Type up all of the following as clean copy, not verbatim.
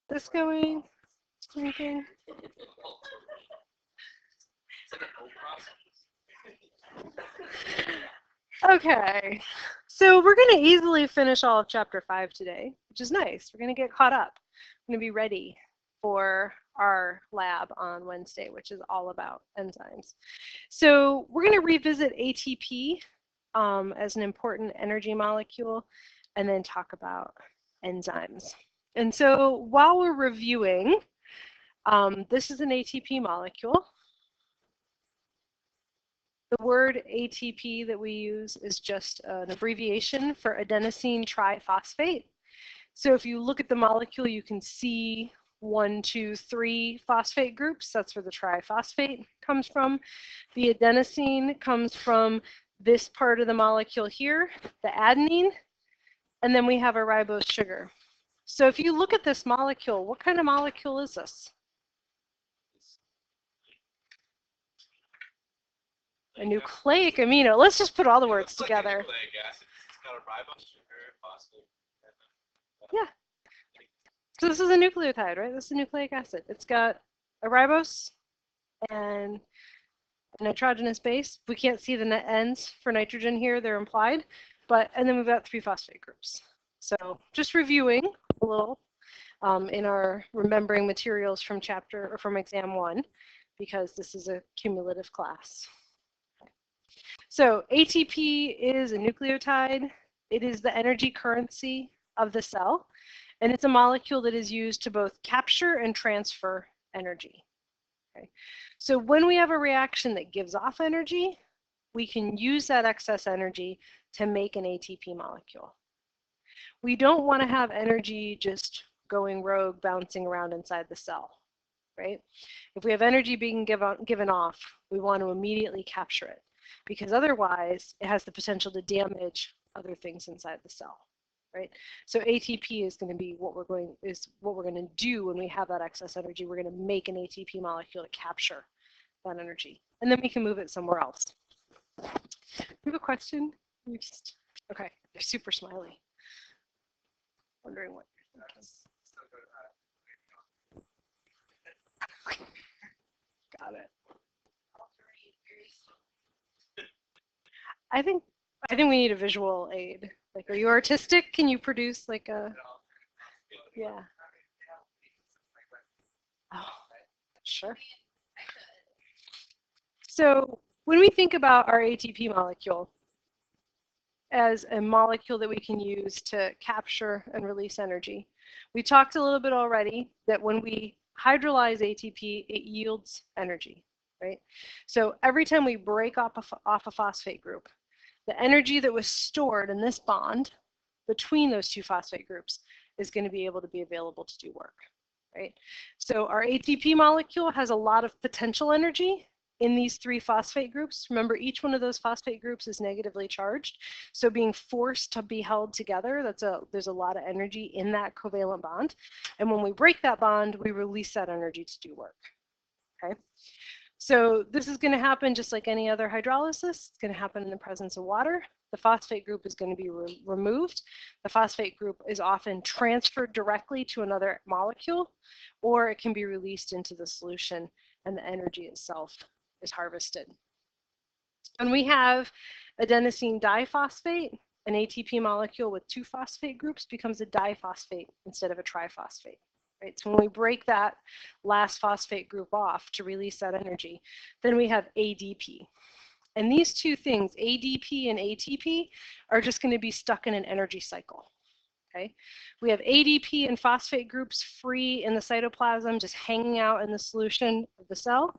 this going? Anything? Okay, so we're going to easily finish all of chapter 5 today, which is nice. We're going to get caught up. We're going to be ready for our lab on Wednesday, which is all about enzymes. So we're going to revisit ATP as an important energy molecule, and then talk about enzymes. And so while we're reviewing, this is an ATP molecule. The word ATP that we use is just an abbreviation for adenosine triphosphate. So if you look at the molecule, you can see 1, 2, 3 phosphate groups. That's where the triphosphate comes from. The adenosine comes from this part of the molecule here, the adenine, and then we have a ribose sugar. So if you look at this molecule, what kind of molecule is this? A nucleic amino. Let's just put all the words together. Nucleic acid. It's got a ribose sugar, phosphate. Yeah. So this is a nucleotide, right? This is a nucleic acid. It's got a ribose and a nitrogenous base. We can't see the net ends for nitrogen here. They're implied. And then we've got 3 phosphate groups. So just reviewing a little in our remembering materials from exam 1, because this is a cumulative class. So ATP is a nucleotide. It is the energy currency of the cell, and it's a molecule that is used to both capture and transfer energy. Okay. So when we have a reaction that gives off energy, we can use that excess energy to make an ATP molecule. We don't want to have energy just going rogue, bouncing around inside the cell, right? If we have energy being given off, we want to immediately capture it, because otherwise it has the potential to damage other things inside the cell, right? So ATP is going to be what we're going to do when we have that excess energy. We're going to make an ATP molecule to capture that energy, and then we can move it somewhere else. You have a question? Okay, they're super smiley. Wondering what you're thinking. Got it. I think we need a visual aid. Like, are you artistic? Can you produce like a? Yeah. Oh, sure. So when we think about our ATP molecule as a molecule that we can use to capture and release energy, we talked a little bit already that when we hydrolyze ATP, it yields energy, right? So every time we break off a phosphate group, the energy that was stored in this bond between those 2 phosphate groups is going to be able to be available to do work, right? So our ATP molecule has a lot of potential energy in these 3 phosphate groups. Remember, each one of those phosphate groups is negatively charged. So being forced to be held together, there's a lot of energy in that covalent bond. And when we break that bond, we release that energy to do work, okay? So this is going to happen just like any other hydrolysis. It's going to happen in the presence of water. The phosphate group is going to be removed. The phosphate group is often transferred directly to another molecule, or it can be released into the solution, and the energy itself is harvested. When we have adenosine diphosphate, an ATP molecule with 2 phosphate groups becomes a diphosphate instead of a triphosphate. Right? So when we break that last phosphate group off to release that energy, then we have ADP. And these 2 things, ADP and ATP, are just going to be stuck in an energy cycle. Okay? We have ADP and phosphate groups free in the cytoplasm, just hanging out in the solution of the cell.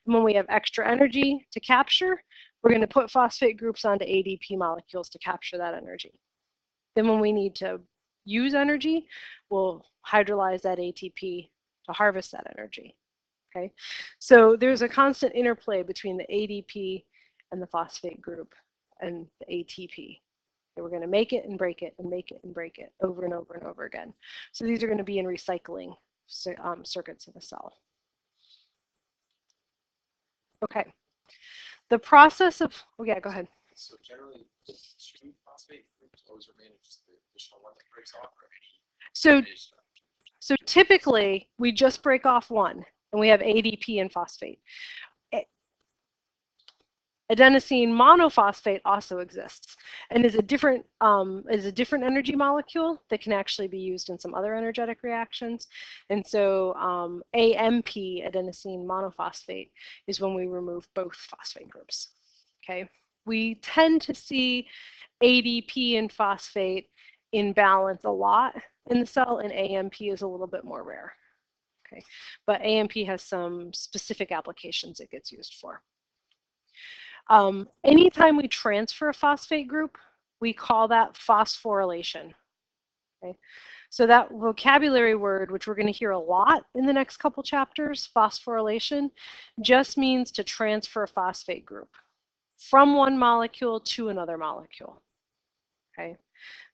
And when we have extra energy to capture, we're going to put phosphate groups onto ADP molecules to capture that energy. Then when we need to use energy, we'll hydrolyze that ATP to harvest that energy. Okay, so there's a constant interplay between the ADP and the phosphate group and the ATP. Okay, we're going to make it and break it and make it and break it over and over and over again. So these are going to be in recycling circuits in the cell. Okay, the process of, oh yeah, go ahead. So generally, the 2 phosphate groups always remain, just the additional one that breaks off, or any? So typically, we just break off one, and we have ADP and phosphate. Adenosine monophosphate also exists and is a different energy molecule that can actually be used in some other energetic reactions. And so AMP, adenosine monophosphate, is when we remove both phosphate groups. Okay, we tend to see ADP and phosphate in balance a lot in the cell, and AMP is a little bit more rare. Okay, but AMP has some specific applications it gets used for. Anytime we transfer a phosphate group, we call that phosphorylation. Okay? So that vocabulary word, which we're going to hear a lot in the next couple chapters, phosphorylation, just means to transfer a phosphate group from one molecule to another molecule. Okay?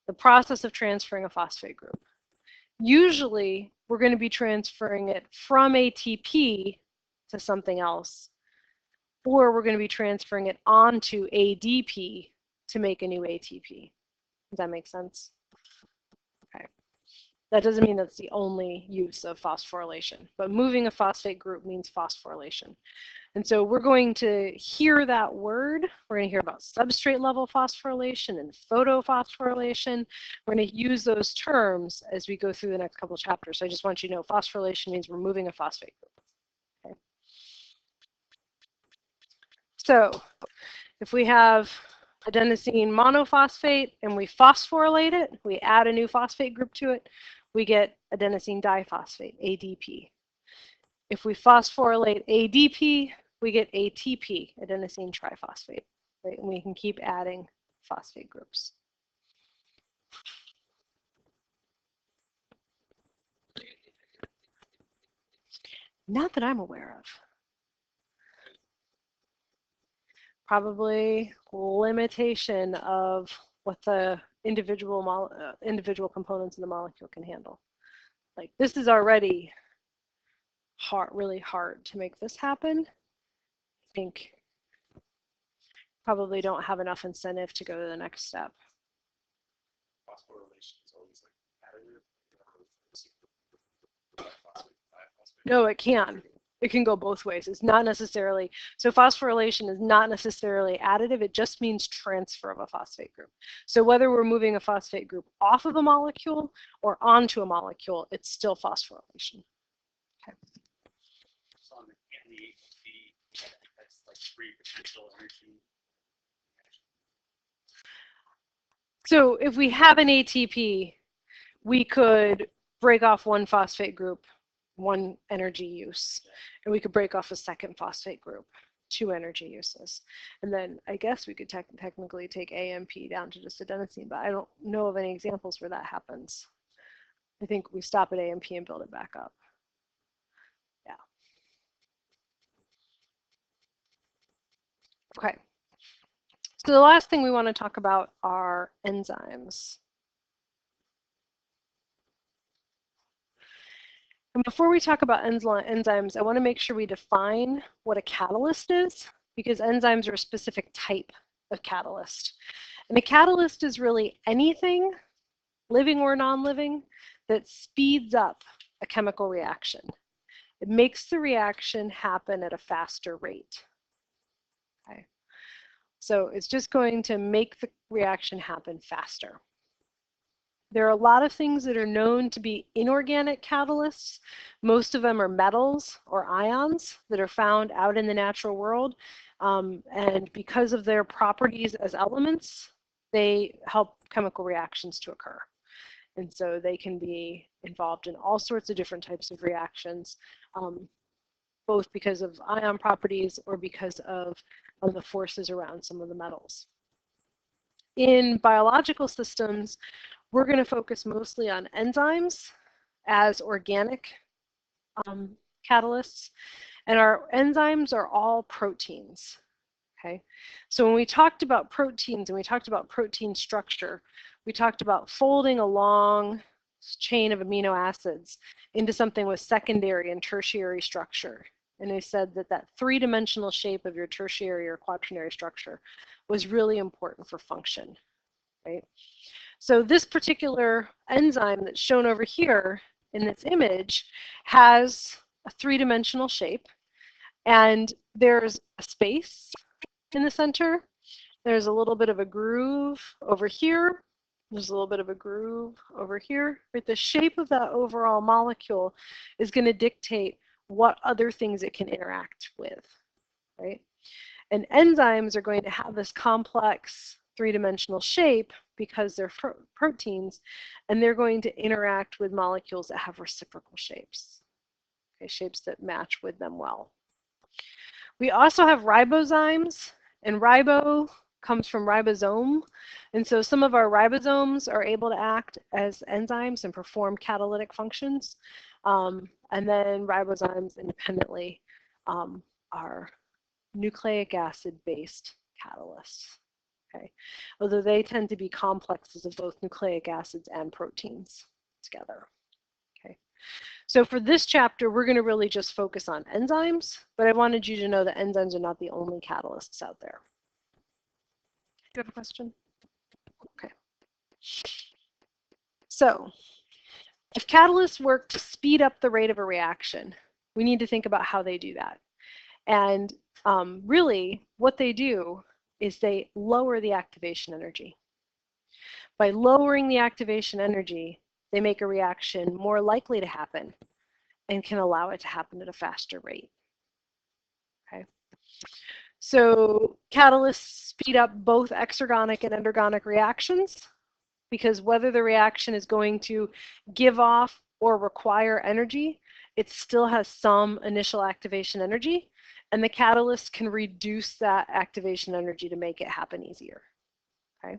The process of transferring a phosphate group. Usually, we're going to be transferring it from ATP to something else, or we're going to be transferring it onto ADP to make a new ATP. Does that make sense? Okay. That doesn't mean that's the only use of phosphorylation, but moving a phosphate group means phosphorylation. And so we're going to hear that word. We're going to hear about substrate level phosphorylation and photophosphorylation. We're going to use those terms as we go through the next couple of chapters. So I just want you to know phosphorylation means removing a phosphate group. Okay. So if we have adenosine monophosphate and we phosphorylate it, we add a new phosphate group to it, we get adenosine diphosphate, ADP. If we phosphorylate ADP, we get ATP, adenosine triphosphate, right? And we can keep adding phosphate groups. Not that I'm aware of. Probably limitation of what the individual components of the molecule can handle. Like this is already really hard to make this happen. I think probably don't have enough incentive to go to the next step. Phosphorylation is always like additive. No, it can. It can go both ways. It's not necessarily, so phosphorylation is not necessarily additive. It just means transfer of a phosphate group. So whether we're moving a phosphate group off of a molecule or onto a molecule, it's still phosphorylation. Okay. So on the ATP, that's like free potential energy. So if we have an ATP, we could break off one phosphate group, one energy use, and we could break off a second phosphate group, 2 energy uses. And then I guess we could technically take AMP down to just adenosine, but I don't know of any examples where that happens. I think we stop at AMP and build it back up. Yeah. Okay. So the last thing we want to talk about are enzymes. And before we talk about enzymes, I want to make sure we define what a catalyst is, because enzymes are a specific type of catalyst. And a catalyst is really anything, living or non-living, that speeds up a chemical reaction. It makes the reaction happen at a faster rate. Okay. So it's just going to make the reaction happen faster. There are a lot of things that are known to be inorganic catalysts. Most of them are metals or ions that are found out in the natural world. And because of their properties as elements, they help chemical reactions to occur. And so they can be involved in all sorts of different types of reactions, both because of ion properties or because of the forces around some of the metals. In biological systems, we're going to focus mostly on enzymes as organic catalysts, and our enzymes are all proteins. Okay, so when we talked about proteins and we talked about protein structure, we talked about folding a long chain of amino acids into something with secondary and tertiary structure. And I said that that 3-dimensional shape of your tertiary or quaternary structure was really important for function, right? So this particular enzyme that's shown over here in this image has a three-dimensional shape, and there's a space in the center. There's a little bit of a groove over here. There's a little bit of a groove over here. Right? The shape of that overall molecule is going to dictate what other things it can interact with, right? And enzymes are going to have this complex three-dimensional shape because they're proteins, and they're going to interact with molecules that have reciprocal shapes, okay, shapes that match with them well. We also have ribozymes, and ribo comes from ribosome, and so some of our ribosomes are able to act as enzymes and perform catalytic functions, and then ribozymes independently are nucleic acid-based catalysts. Okay, although they tend to be complexes of both nucleic acids and proteins together. Okay, so for this chapter, we're going to really just focus on enzymes, but I wanted you to know that enzymes are not the only catalysts out there. Do you have a question? Okay. So, if catalysts work to speed up the rate of a reaction, we need to think about how they do that. And really, what they do is they lower the activation energy. By lowering the activation energy, they make a reaction more likely to happen and can allow it to happen at a faster rate. Okay. So catalysts speed up both exergonic and endergonic reactions, because whether the reaction is going to give off or require energy, it still has some initial activation energy, and the catalyst can reduce that activation energy to make it happen easier. Okay.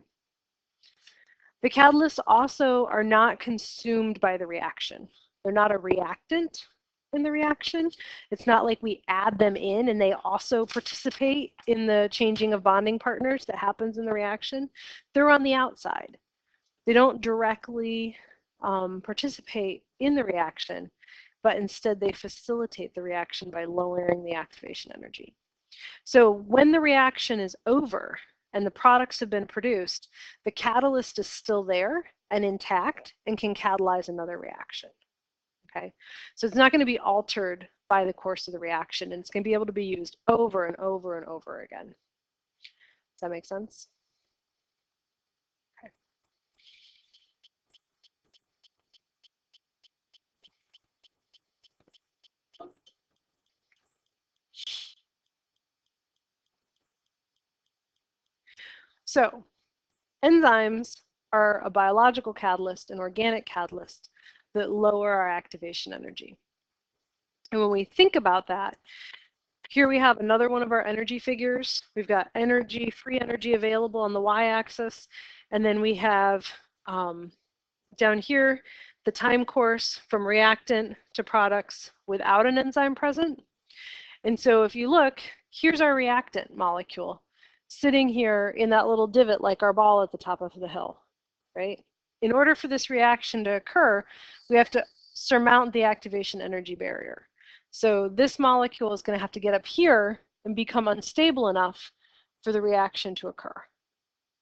The catalysts also are not consumed by the reaction. They're not a reactant in the reaction. It's not like we add them in and they also participate in the changing of bonding partners that happens in the reaction. They're on the outside. They don't directly participate in the reaction, but instead they facilitate the reaction by lowering the activation energy. So when the reaction is over and the products have been produced, the catalyst is still there and intact and can catalyze another reaction. Okay, so it's not going to be altered by the course of the reaction, and it's going to be able to be used over and over and over again. Does that make sense? Okay. So enzymes are a biological catalyst, an organic catalyst that lower our activation energy. And when we think about that, here we have another one of our energy figures. We've got energy, free energy available on the y-axis, and then we have down here the time course from reactant to products without an enzyme present. And so if you look, here's our reactant molecule sitting here in that little divot like our ball at the top of the hill, right? In order for this reaction to occur, we have to surmount the activation energy barrier. So this molecule is going to have to get up here and become unstable enough for the reaction to occur,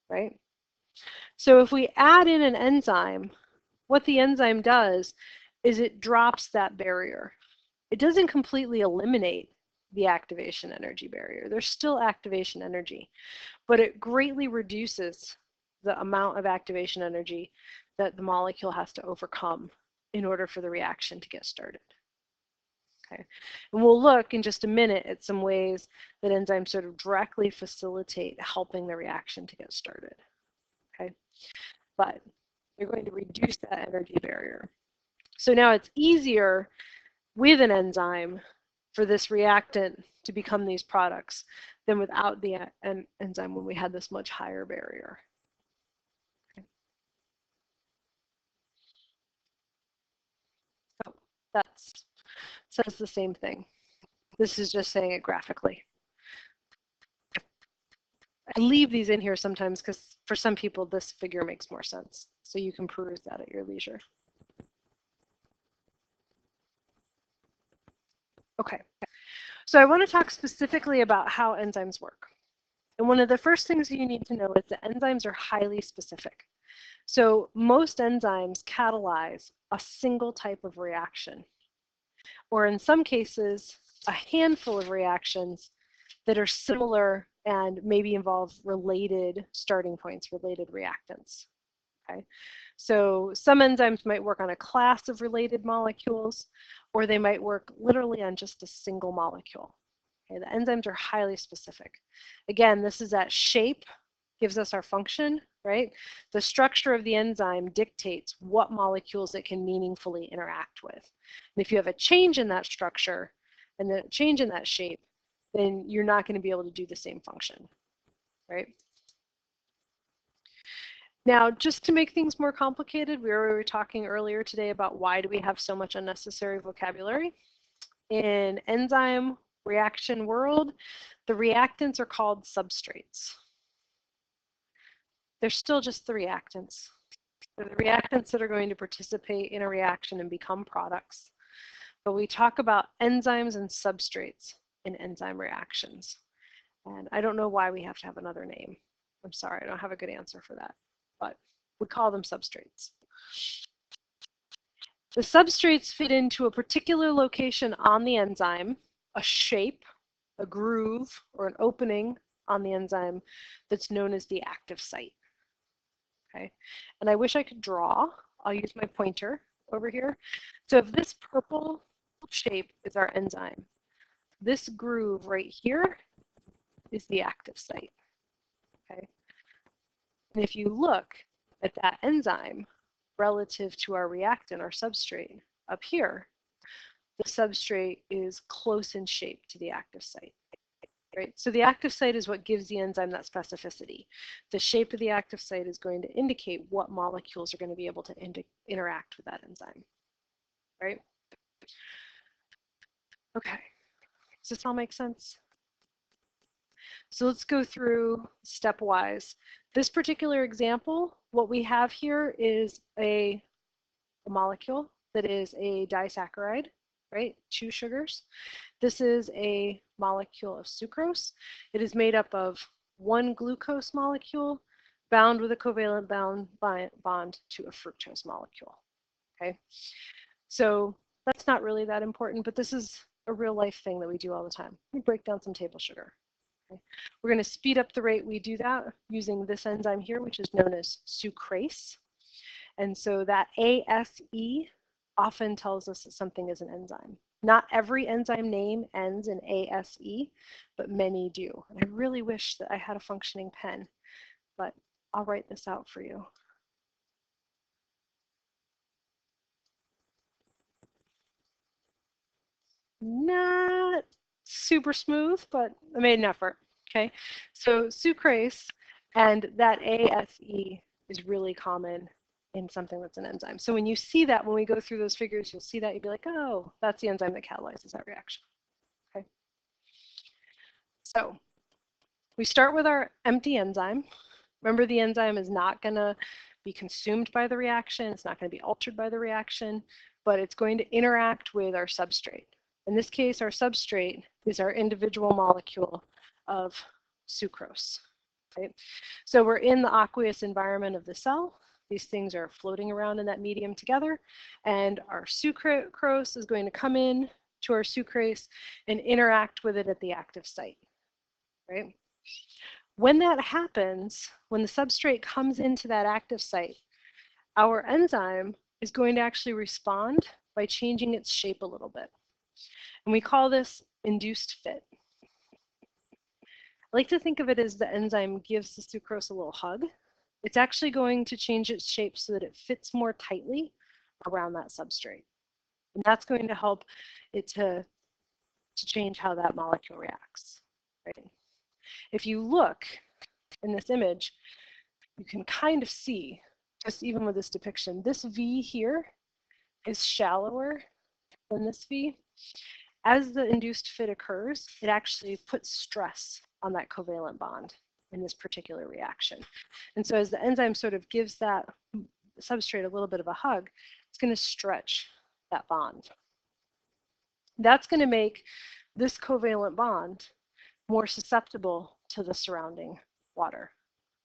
right? So if we add in an enzyme, what the enzyme does is it drops that barrier. It doesn't completely eliminate the activation energy barrier. There's still activation energy, but it greatly reduces the amount of activation energy that the molecule has to overcome in order for the reaction to get started. Okay, and we'll look in just a minute at some ways that enzymes sort of directly facilitate helping the reaction to get started. Okay, but they're going to reduce that energy barrier. So now it's easier with an enzyme for this reactant to become these products than without the enzyme when we had this much higher barrier. Okay. Oh, that says the same thing. This is just saying it graphically. I leave these in here sometimes because for some people this figure makes more sense. So you can peruse that at your leisure. Okay, so I want to talk specifically about how enzymes work. And one of the first things you need to know is that enzymes are highly specific. So most enzymes catalyze a single type of reaction, or in some cases, a handful of reactions that are similar and maybe involve related starting points, related reactants. Okay, so some enzymes might work on a class of related molecules, or they might work literally on just a single molecule. Okay, the enzymes are highly specific. Again, this is that shape gives us our function, right? The structure of the enzyme dictates what molecules it can meaningfully interact with. And if you have a change in that structure and a change in that shape, then you're not going to be able to do the same function, right? Now, just to make things more complicated, we were talking earlier today about why do we have so much unnecessary vocabulary. In enzyme reaction world, the reactants are called substrates. They're still just the reactants. They're the reactants that are going to participate in a reaction and become products. But we talk about enzymes and substrates in enzyme reactions. And I don't know why we have to have another name. I'm sorry, I don't have a good answer for that. But we call them substrates. The substrates fit into a particular location on the enzyme, a shape, a groove, or an opening on the enzyme that's known as the active site. Okay, and I wish I could draw. I'll use my pointer over here. So if this purple shape is our enzyme, this groove right here is the active site. Okay, and if you look at that enzyme relative to our reactant, our substrate up here, the substrate is close in shape to the active site. Right? So the active site is what gives the enzyme that specificity. The shape of the active site is going to indicate what molecules are going to be able to interact with that enzyme. Right? Okay. Does this all make sense? So let's go through stepwise. This particular example, what we have here is a molecule that is a disaccharide, right? 2 sugars. This is a molecule of sucrose. It is made up of 1 glucose molecule bound with a covalent bond to a fructose molecule. Okay, so that's not really that important, but this is a real life thing that we do all the time. We break down some table sugar. Okay. We're going to speed up the rate we do that using this enzyme here, which is known as sucrase. And so that ASE often tells us that something is an enzyme. Not every enzyme name ends in ASE, but many do. And I really wish that I had a functioning pen, but I'll write this out for you. Not super smooth, but I made an effort. Okay, so sucrase and that ASE is really common in something that's an enzyme. So when you see that, when we go through those figures, you'll see that, you'll be like, oh, that's the enzyme that catalyzes that reaction. Okay. So we start with our empty enzyme. Remember, the enzyme is not going to be consumed by the reaction. It's not going to be altered by the reaction, but it's going to interact with our substrate. In this case, our substrate is our individual molecule of sucrose. Right? So we're in the aqueous environment of the cell. These things are floating around in that medium together, and our sucrose is going to come in to our sucrase and interact with it at the active site. Right? When that happens, when the substrate comes into that active site, our enzyme is going to actually respond by changing its shape a little bit. And we call this induced fit. I like to think of it as the enzyme gives the sucrose a little hug. It's actually going to change its shape so that it fits more tightly around that substrate. And that's going to help it to change how that molecule reacts. Right? If you look in this image, you can kind of see, just even with this depiction, this V here is shallower than this V. As the induced fit occurs, it actually puts stress on that covalent bond in this particular reaction. And so as the enzyme sort of gives that substrate a little bit of a hug, it's going to stretch that bond. That's going to make this covalent bond more susceptible to the surrounding water.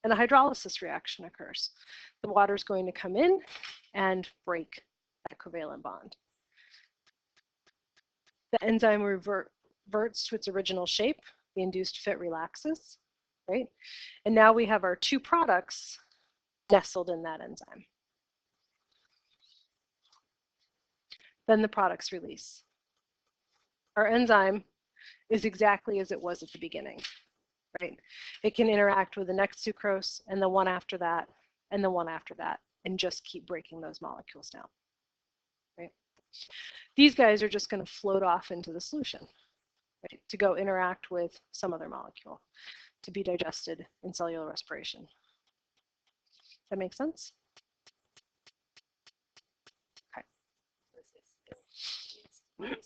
and a hydrolysis reaction occurs. The water is going to come in and break that covalent bond. The enzyme reverts to its original shape. The induced fit relaxes, right? And now we have our two products nestled in that enzyme. Then the products release. Our enzyme is exactly as it was at the beginning, right? It can interact with the next sucrose and the one after that and the one after that and just keep breaking those molecules down, right? These guys are just going to float off into the solution, right, to go interact with some other molecule to be digested in cellular respiration. That makes sense?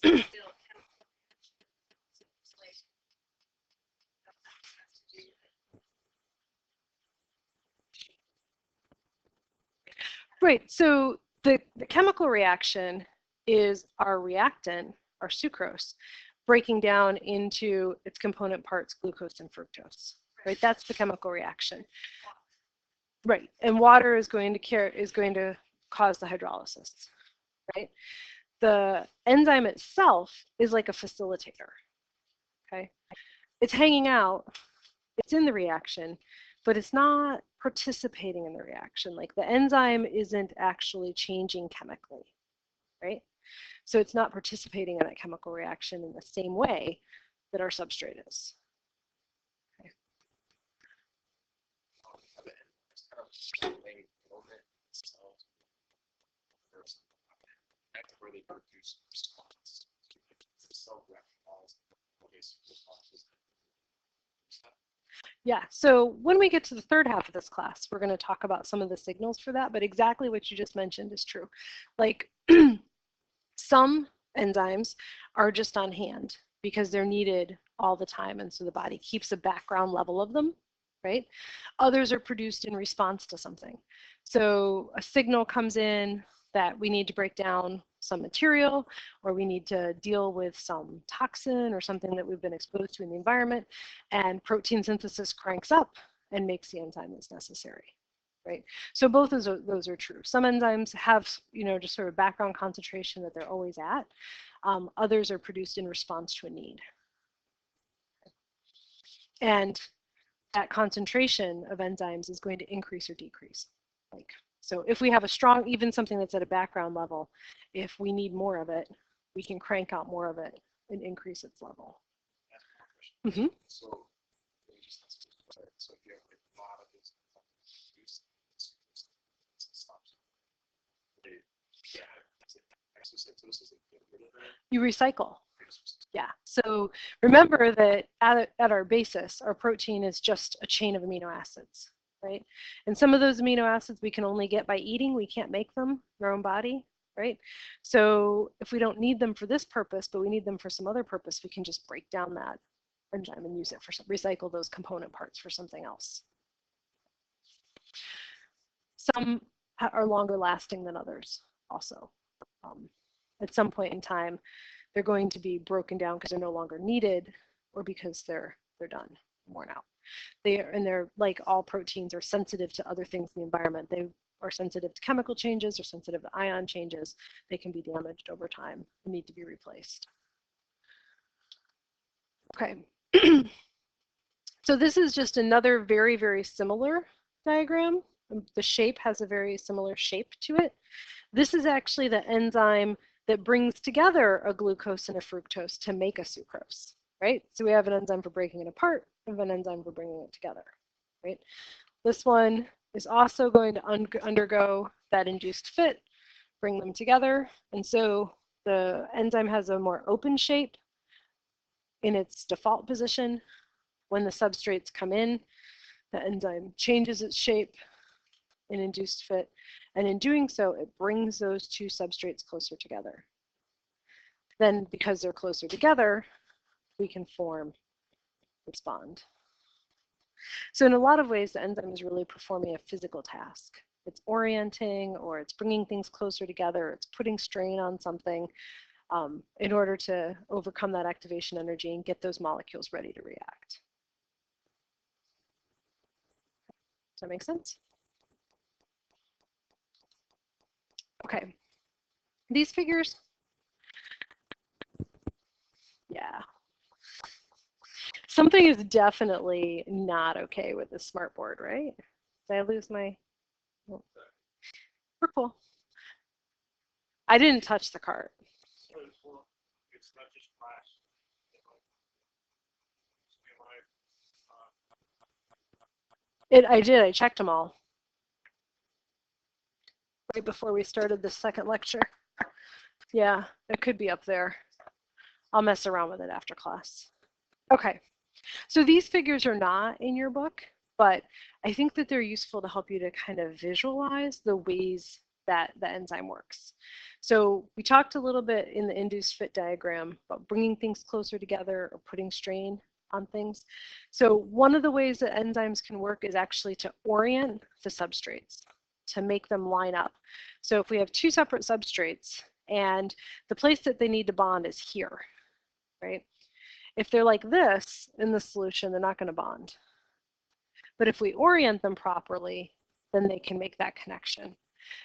Okay. Right, so the chemical reaction is our reactant, our sucrose, breaking down into its component parts, glucose and fructose. Right, that's the chemical reaction. Right, and water is going to cause the hydrolysis. Right, the enzyme itself is like a facilitator. Okay, it's hanging out, it's in the reaction, but it's not participating in the reaction. Like the enzyme isn't actually changing chemically, right? So it's not participating in that chemical reaction in the same way that our substrate is. Okay. Yeah, so when we get to the third half of this class, we're going to talk about some of the signals for that, but exactly what you just mentioned is true. Like some enzymes are just on hand because they're needed all the time, and so the body keeps a background level of them, right? Others are produced in response to something. So a signal comes in that we need to break down some material, or we need to deal with some toxin or something that we've been exposed to in the environment, and protein synthesis cranks up and makes the enzyme that's necessary, right? So both of those are true. Some enzymes have, just sort of background concentration that they're always at. Others are produced in response to a need. And that concentration of enzymes is going to increase or decrease. So if we have a strong, even something that's at a background level, if we need more of it, we can crank out more of it and increase its level. Mm-hmm. So if you have a lot of this, you recycle. Yeah, so remember that at our basis, our protein is just a chain of amino acids, right? And some of those amino acids we can only get by eating. We can't make them in our own body, right? So if we don't need them for this purpose, but we need them for some other purpose, we can just break down that enzyme and use it for recycle those component parts for something else. Some are longer lasting than others also. At some point in time, they're going to be broken down because they're no longer needed or because they're done, worn out. They're like all proteins are sensitive to other things in the environment. They are sensitive to chemical changes or sensitive to ion changes. They can be damaged over time and need to be replaced. Okay. So this is just another very, very similar diagram. The shape has a very similar shape to it. This is actually the enzyme that brings together a glucose and a fructose to make a sucrose, right? So we have an enzyme for breaking it apart, we have an enzyme for bringing it together, right? This one is also going to undergo that induced fit, bring them together, and so the enzyme has a more open shape in its default position. When the substrates come in, the enzyme changes its shape in induced fit, and in doing so, it brings those two substrates closer together. Then, because they're closer together, we can form this bond. So in a lot of ways, the enzyme is really performing a physical task. It's orienting, or it's bringing things closer together, it's putting strain on something in order to overcome that activation energy and get those molecules ready to react. that make sense? Okay. These figures, yeah. Something is definitely not okay with this smartboard, right? Did I lose my? Oh. We're cool. I didn't touch the cart. It's not just glass. I did. I checked them all right before we started the second lecture. Yeah, it could be up there. I'll mess around with it after class. Okay, so these figures are not in your book, but I think that they're useful to help you to kind of visualize the ways that the enzyme works. So we talked a little bit in the induced fit diagram about bringing things closer together or putting strain on things. So one of the ways that enzymes can work is actually to orient the substrates, to make them line up. So if we have two separate substrates and the place that they need to bond is here, right? If they're like this in the solution, they're not going to bond. But if we orient them properly, then they can make that connection.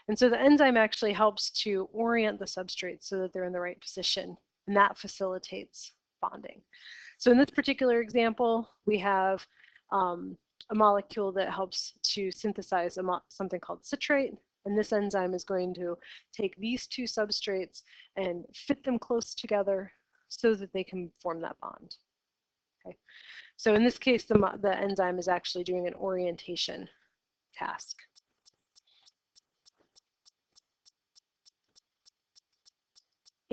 And so the enzyme actually helps to orient the substrates so that they're in the right position, and that facilitates bonding. So in this particular example, we have a molecule that helps to synthesize something called citrate, and this enzyme is going to take these two substrates and fit them close together so that they can form that bond. Okay. So in this case, the enzyme is actually doing an orientation task.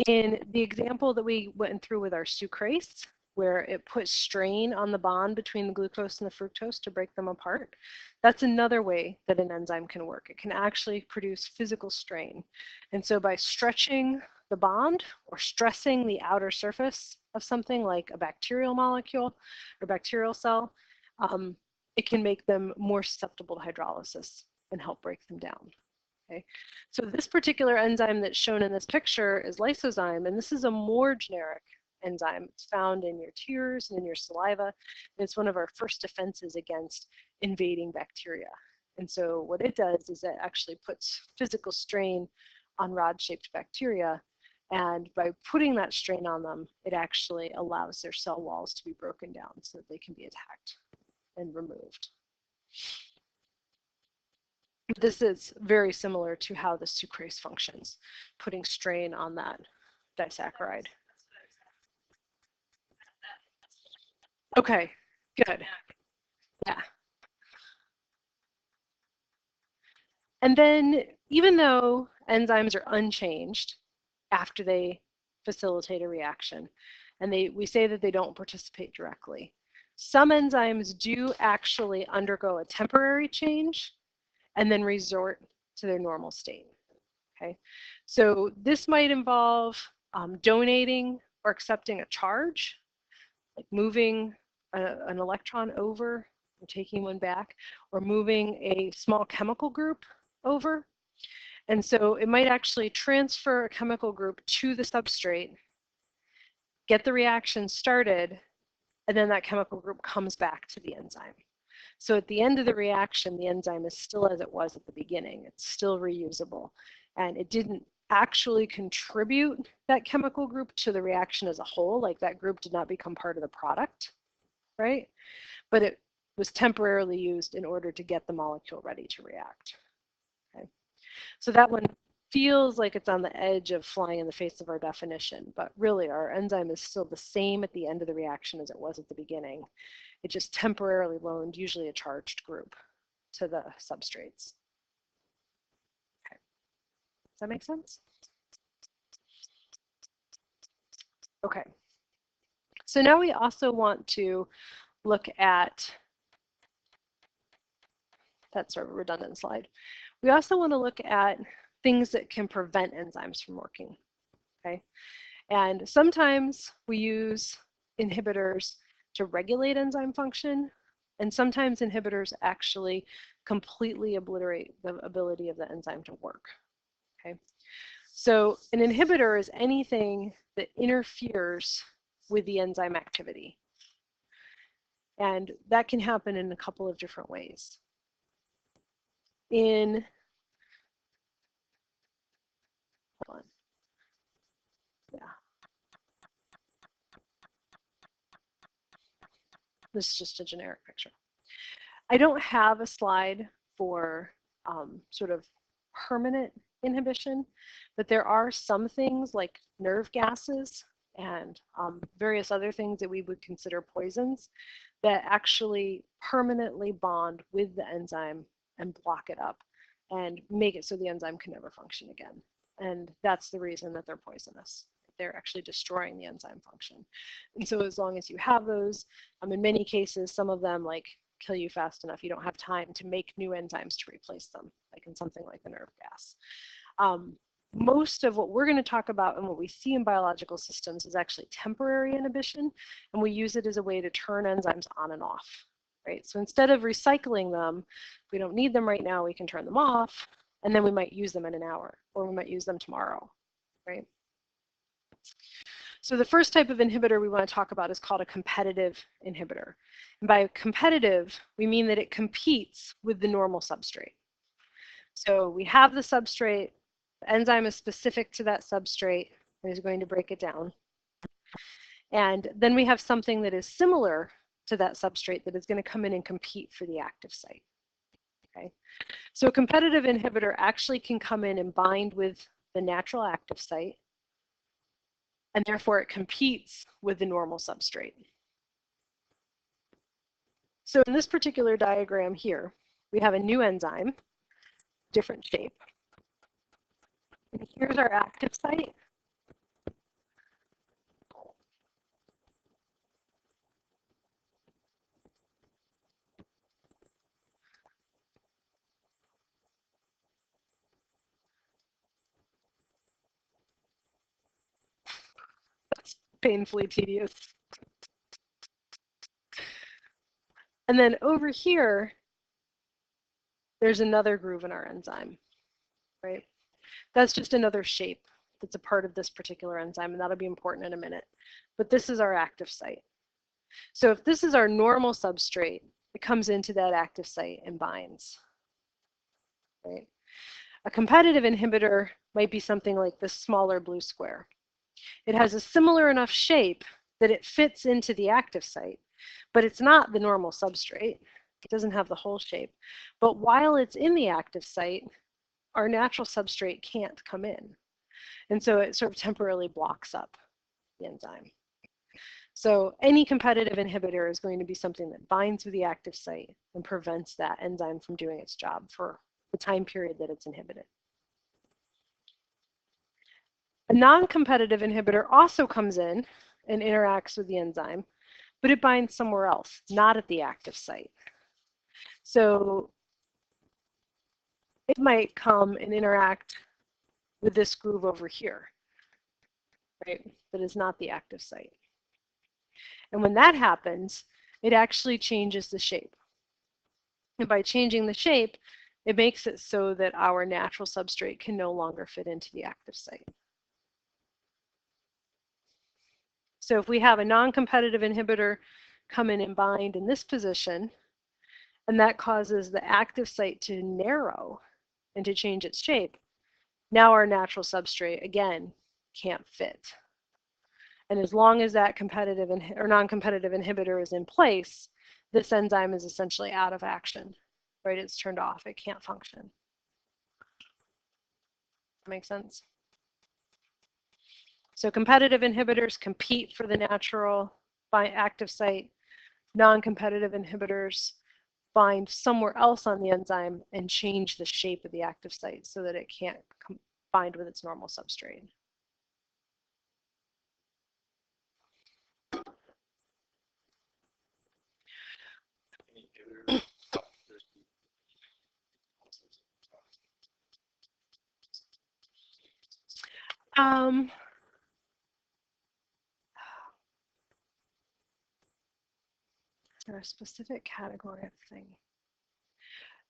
In the example that we went through with our sucrase, where it puts strain on the bond between the glucose and the fructose to break them apart, that's another way that an enzyme can work. It can actually produce physical strain. And so by stretching the bond or stressing the outer surface of something like a bacterial molecule or bacterial cell, it can make them more susceptible to hydrolysis and help break them down. Okay. So this particular enzyme that's shown in this picture is lysozyme, and this is a more generic enzyme. It's found in your tears and in your saliva. And it's one of our first defenses against invading bacteria. And so what it does is it actually puts physical strain on rod-shaped bacteria. And by putting that strain on them, it actually allows their cell walls to be broken down so that they can be attacked and removed. This is very similar to how the sucrase functions, putting strain on that disaccharide. Okay, good. Yeah. And then even though enzymes are unchanged after they facilitate a reaction, and we say that they don't participate directly, some enzymes do actually undergo a temporary change and then resort to their normal state. Okay, so this might involve donating or accepting a charge, like moving an electron over or taking one back, or moving a small chemical group over. And so it might actually transfer a chemical group to the substrate, get the reaction started, and then that chemical group comes back to the enzyme. So at the end of the reaction, the enzyme is still as it was at the beginning. It's still reusable. And it didn't actually contribute that chemical group to the reaction as a whole, like that group did not become part of the product, right? But it was temporarily used in order to get the molecule ready to react. Okay. So that one feels like it's on the edge of flying in the face of our definition, but really our enzyme is still the same at the end of the reaction as it was at the beginning. It just temporarily loaned usually a charged group to the substrates. Okay. Does that make sense? Okay. So now we also want to look at, that's sort of a redundant slide. We also want to look at things that can prevent enzymes from working. Okay. And sometimes we use inhibitors to regulate enzyme function, and sometimes inhibitors actually completely obliterate the ability of the enzyme to work. Okay, so an inhibitor is anything that interferes with the enzyme activity, and that can happen in a couple of different ways. in, hold on, yeah, this is just a generic picture. I don't have a slide for sort of permanent inhibition, but there are some things like nerve gases and various other things that we would consider poisons that actually permanently bond with the enzyme and block it up and make it so the enzyme can never function again. And that's the reason that they're poisonous. They're actually destroying the enzyme function. And so as long as you have those, in many cases, some of them like kill you fast enough, you don't have time to make new enzymes to replace them, like in something like the nerve gas. Most of what we're going to talk about and what we see in biological systems is actually temporary inhibition, and we use it as a way to turn enzymes on and off, right? So instead of recycling them, if we don't need them right now, we can turn them off, and then we might use them in an hour, or we might use them tomorrow, right? So the first type of inhibitor we want to talk about is called a competitive inhibitor. And by competitive, we mean that it competes with the normal substrate. So we have the substrate, the enzyme is specific to that substrate, and is going to break it down. And then we have something that is similar to that substrate that is going to come in and compete for the active site. Okay? So a competitive inhibitor actually can come in and bind with the natural active site, and therefore it competes with the normal substrate. So in this particular diagram here, we have a new enzyme, different shape. And here's our active site. That's painfully tedious. And then over here, there's another groove in our enzyme, right? That's just another shape that's a part of this particular enzyme, and that'll be important in a minute. But this is our active site. So if this is our normal substrate, it comes into that active site and binds, right? A competitive inhibitor might be something like this smaller blue square. It has a similar enough shape that it fits into the active site, but it's not the normal substrate. It doesn't have the whole shape. But while it's in the active site, our natural substrate can't come in. And so it sort of temporarily blocks up the enzyme. So any competitive inhibitor is going to be something that binds with the active site and prevents that enzyme from doing its job for the time period that it's inhibited. A non-competitive inhibitor also comes in and interacts with the enzyme, but it binds somewhere else, not at the active site. So it might come and interact with this groove over here, right? That is not the active site. And when that happens, it actually changes the shape. And by changing the shape, it makes it so that our natural substrate can no longer fit into the active site. So if we have a non-competitive inhibitor come in and bind in this position, and that causes the active site to narrow and to change its shape, now our natural substrate, again, can't fit. And as long as that competitive or non-competitive inhibitor is in place, this enzyme is essentially out of action, right? It's turned off, it can't function. That makes sense? So competitive inhibitors compete for the natural active site. Non-competitive inhibitors bind somewhere else on the enzyme and change the shape of the active site so that it can't bind with its normal substrate. Is there a specific category of thing?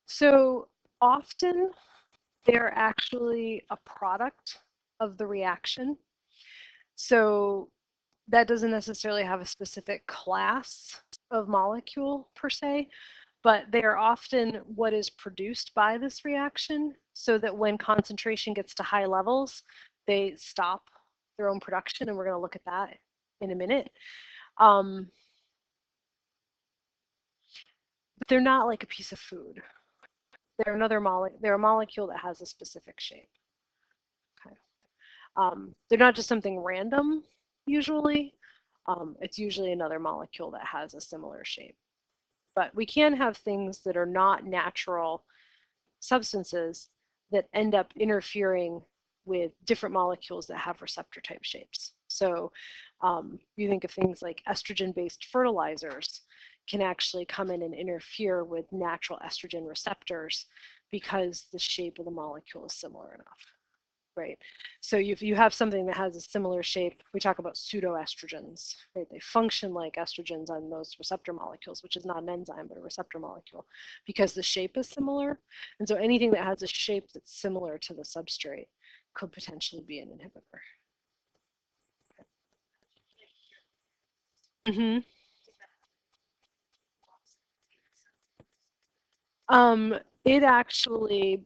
So often they're actually a product of the reaction. So that doesn't necessarily have a specific class of molecule per se, but they are often what is produced by this reaction, so that when concentration gets to high levels, they stop their own production, and we're going to look at that in a minute. But they're not like a piece of food. They're they're a molecule that has a specific shape. Okay. They're not just something random, usually. It's usually another molecule that has a similar shape. But we can have things that are not natural substances that end up interfering with different molecules that have receptor type shapes. So you think of things like estrogen-based fertilizers can actually come in and interfere with natural estrogen receptors because the shape of the molecule is similar enough, right? So if you have something that has a similar shape, we talk about pseudoestrogens, right? They function like estrogens on those receptor molecules, which is not an enzyme, but a receptor molecule, because the shape is similar. And so anything that has a shape that's similar to the substrate could potentially be an inhibitor. Mm-hmm. It actually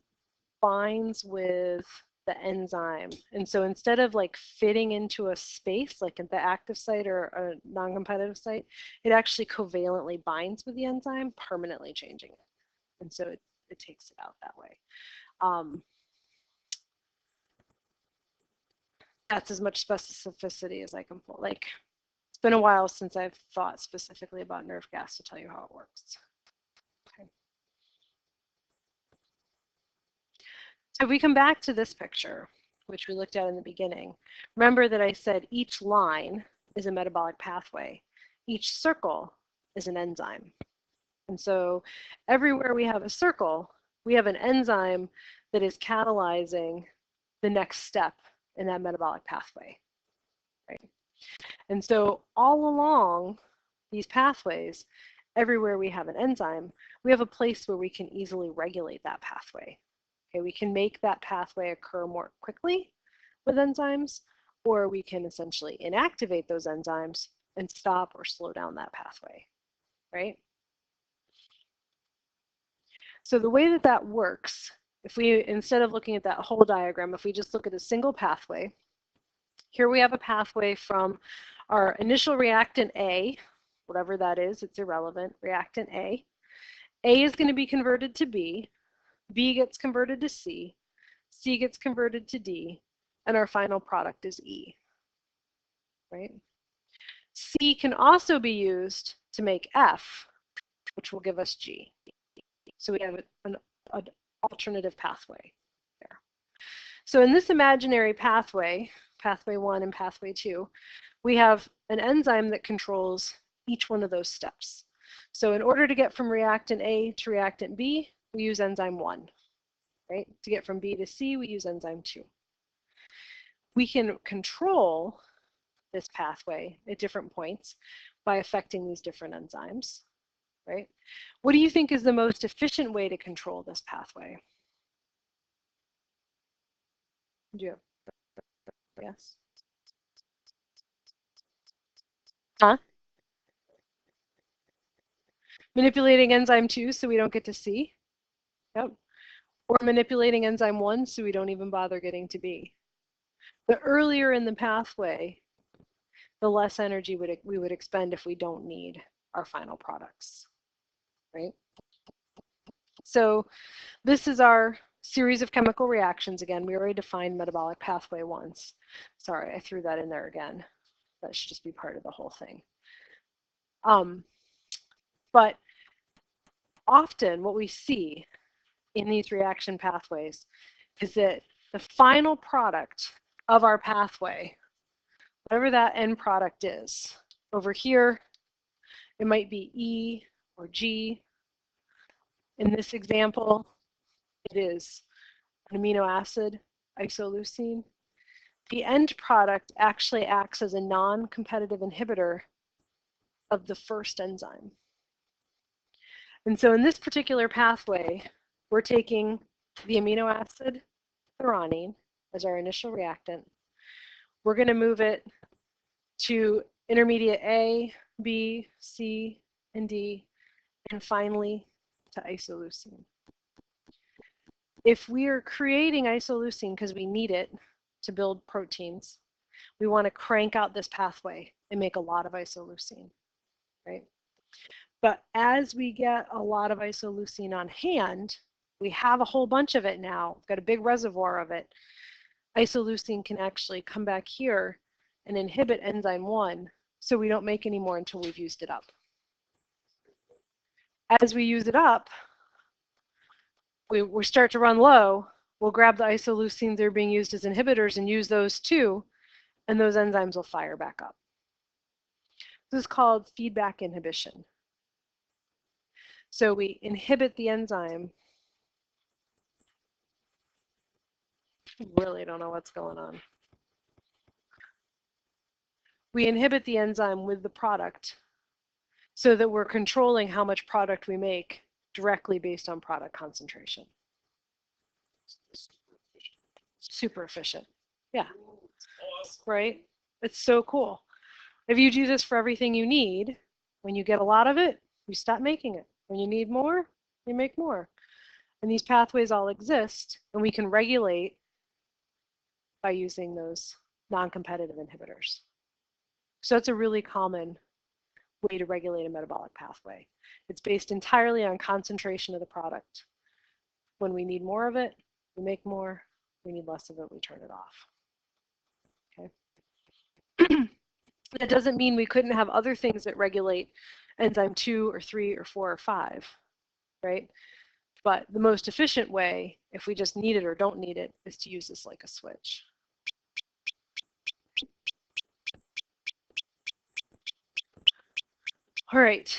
binds with the enzyme. And so instead of like fitting into a space, like at the active site or a non-competitive site, it actually covalently binds with the enzyme, permanently changing it. And so it takes it out that way. That's as much specificity as I can pull. Like, it's been a while since I've thought specifically about nerve gas to tell you how it works. Okay. So if we come back to this picture, which we looked at in the beginning, remember that I said each line is a metabolic pathway. Each circle is an enzyme. And so everywhere we have a circle, we have an enzyme that is catalyzing the next step in that metabolic pathway, right? And so all along these pathways, everywhere we have an enzyme, we have a place where we can easily regulate that pathway. Okay, we can make that pathway occur more quickly with enzymes, or we can essentially inactivate those enzymes and stop or slow down that pathway, right? So the way that that works, if we, instead of looking at that whole diagram, if we just look at a single pathway, here we have a pathway from our initial reactant A, whatever that is, it's irrelevant, reactant A. A is going to be converted to B gets converted to C gets converted to D, and our final product is E, right? C can also be used to make F, which will give us G. So we have an alternative pathway there. So in this imaginary pathway, pathway 1 and pathway 2, we have an enzyme that controls each one of those steps. So in order to get from reactant A to reactant B, we use enzyme 1, right? To get from B to C, we use enzyme 2. We can control this pathway at different points by affecting these different enzymes, right? What do you think is the most efficient way to control this pathway? Do you have, yes? Huh? Manipulating enzyme 2 so we don't get to C? Yep. Or manipulating enzyme 1 so we don't even bother getting to B. The earlier in the pathway, the less energy we would expend if we don't need our final products, right? So this is our series of chemical reactions. Again, we already defined metabolic pathway once. Sorry, I threw that in there again. That should just be part of the whole thing. But often what we see in these reaction pathways is that the final product of our pathway, whatever that end product is, over here, it might be E or G. In this example, it is an amino acid, isoleucine. The end product actually acts as a non-competitive inhibitor of the first enzyme. And so in this particular pathway, we're taking the amino acid threonine as our initial reactant. We're going to move it to intermediate A, B, C, and D, and finally to isoleucine. If we are creating isoleucine because we need it to build proteins, we want to crank out this pathway and make a lot of isoleucine, right? But as we get a lot of isoleucine on hand, we have a whole bunch of it now, we've got a big reservoir of it. Isoleucine can actually come back here and inhibit enzyme 1, so we don't make any more until we've used it up. As we use it up, we start to run low, we'll grab the isoleucines that are being used as inhibitors and use those too, and those enzymes will fire back up. This is called feedback inhibition. So we inhibit the enzyme. Really don't know what's going on. We inhibit the enzyme with the product so that we're controlling how much product we make directly based on product concentration. Super efficient. Yeah. Right? It's so cool. If you do this for everything you need, when you get a lot of it, you stop making it. When you need more, you make more. And these pathways all exist, and we can regulate by using those non-competitive inhibitors. So that's a really common way to regulate a metabolic pathway. It's based entirely on concentration of the product. When we need more of it, we make more. We need less of it, we turn it off. Okay. That doesn't mean we couldn't have other things that regulate enzyme 2 or 3 or 4 or 5, right? But the most efficient way, if we just need it or don't need it, is to use this like a switch. All right,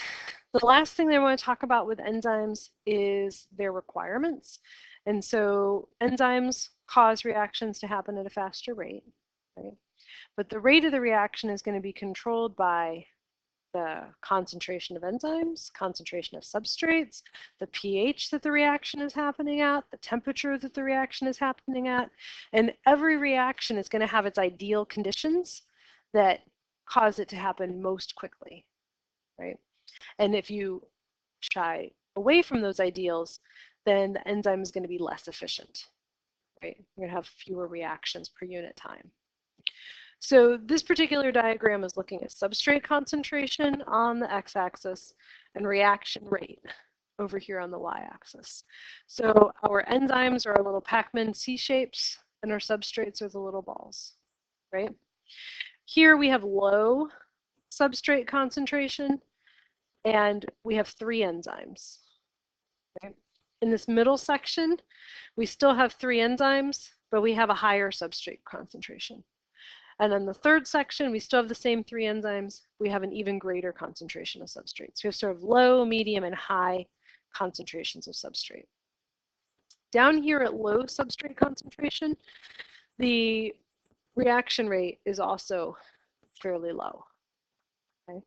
the last thing that I want to talk about with enzymes is their requirements. And so enzymes cause reactions to happen at a faster rate, right? But the rate of the reaction is going to be controlled by the concentration of enzymes, concentration of substrates, the pH that the reaction is happening at, the temperature that the reaction is happening at, and every reaction is going to have its ideal conditions that cause it to happen most quickly, right? And if you shy away from those ideals, then the enzyme is going to be less efficient, right? You're going to have fewer reactions per unit time. So this particular diagram is looking at substrate concentration on the x-axis and reaction rate over here on the y-axis. So our enzymes are our little Pac-Man C-shapes and our substrates are the little balls, right? Here we have low substrate concentration and we have 3 enzymes. Okay? In this middle section, we still have 3 enzymes, but we have a higher substrate concentration. And then the third section, we still have the same 3 enzymes. We have an even greater concentration of substrates. We have sort of low, medium, and high concentrations of substrate. Down here at low substrate concentration, the reaction rate is also fairly low, okay?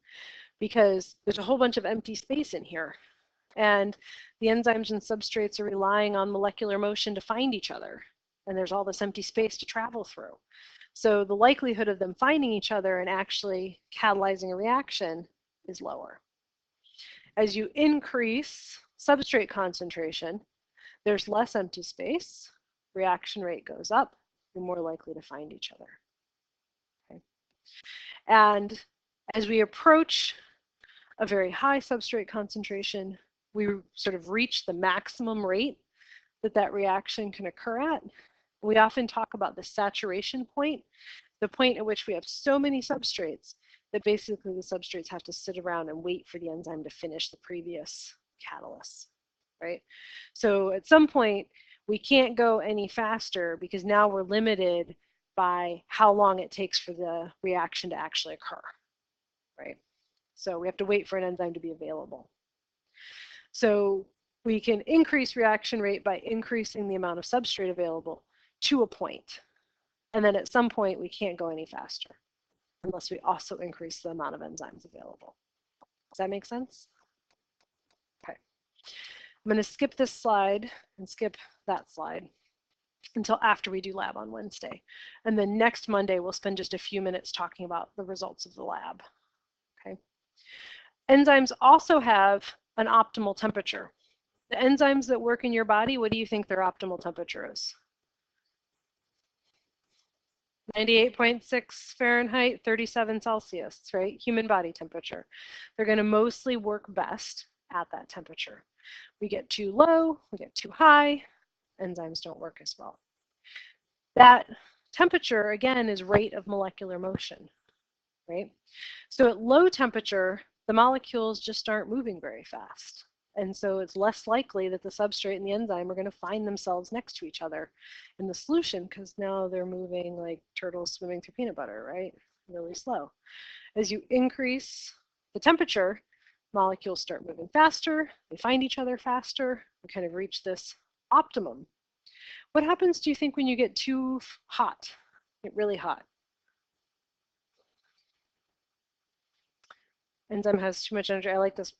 Because there's a whole bunch of empty space in here. And the enzymes and substrates are relying on molecular motion to find each other. And there's all this empty space to travel through. So the likelihood of them finding each other and actually catalyzing a reaction is lower. As you increase substrate concentration, there's less empty space, reaction rate goes up, you're more likely to find each other. Okay. And as we approach a very high substrate concentration, we sort of reach the maximum rate that that reaction can occur at. We often talk about the saturation point, the point at which we have so many substrates that basically the substrates have to sit around and wait for the enzyme to finish the previous catalyst, right? So at some point, we can't go any faster because now we're limited by how long it takes for the reaction to actually occur, right? So we have to wait for an enzyme to be available. So we can increase reaction rate by increasing the amount of substrate available to a point. And then at some point, we can't go any faster unless we also increase the amount of enzymes available. Does that make sense? Okay. I'm going to skip this slide and skip that slide until after we do lab on Wednesday. And then next Monday, we'll spend just a few minutes talking about the results of the lab. Okay. Enzymes also have an optimal temperature. The enzymes that work in your body, what do you think their optimal temperature is? 98.6 Fahrenheit, 37 Celsius, right? Human body temperature. They're going to mostly work best at that temperature. We get too low, we get too high, enzymes don't work as well. That temperature, again, is rate of molecular motion, right? So at low temperature, the molecules just aren't moving very fast. And so it's less likely that the substrate and the enzyme are going to find themselves next to each other in the solution, because now they're moving like turtles swimming through peanut butter, right? Really slow. As you increase the temperature, molecules start moving faster, they find each other faster, we kind of reach this optimum. What happens, do you think, when you get too hot, get really hot? Enzyme has too much energy. I like this.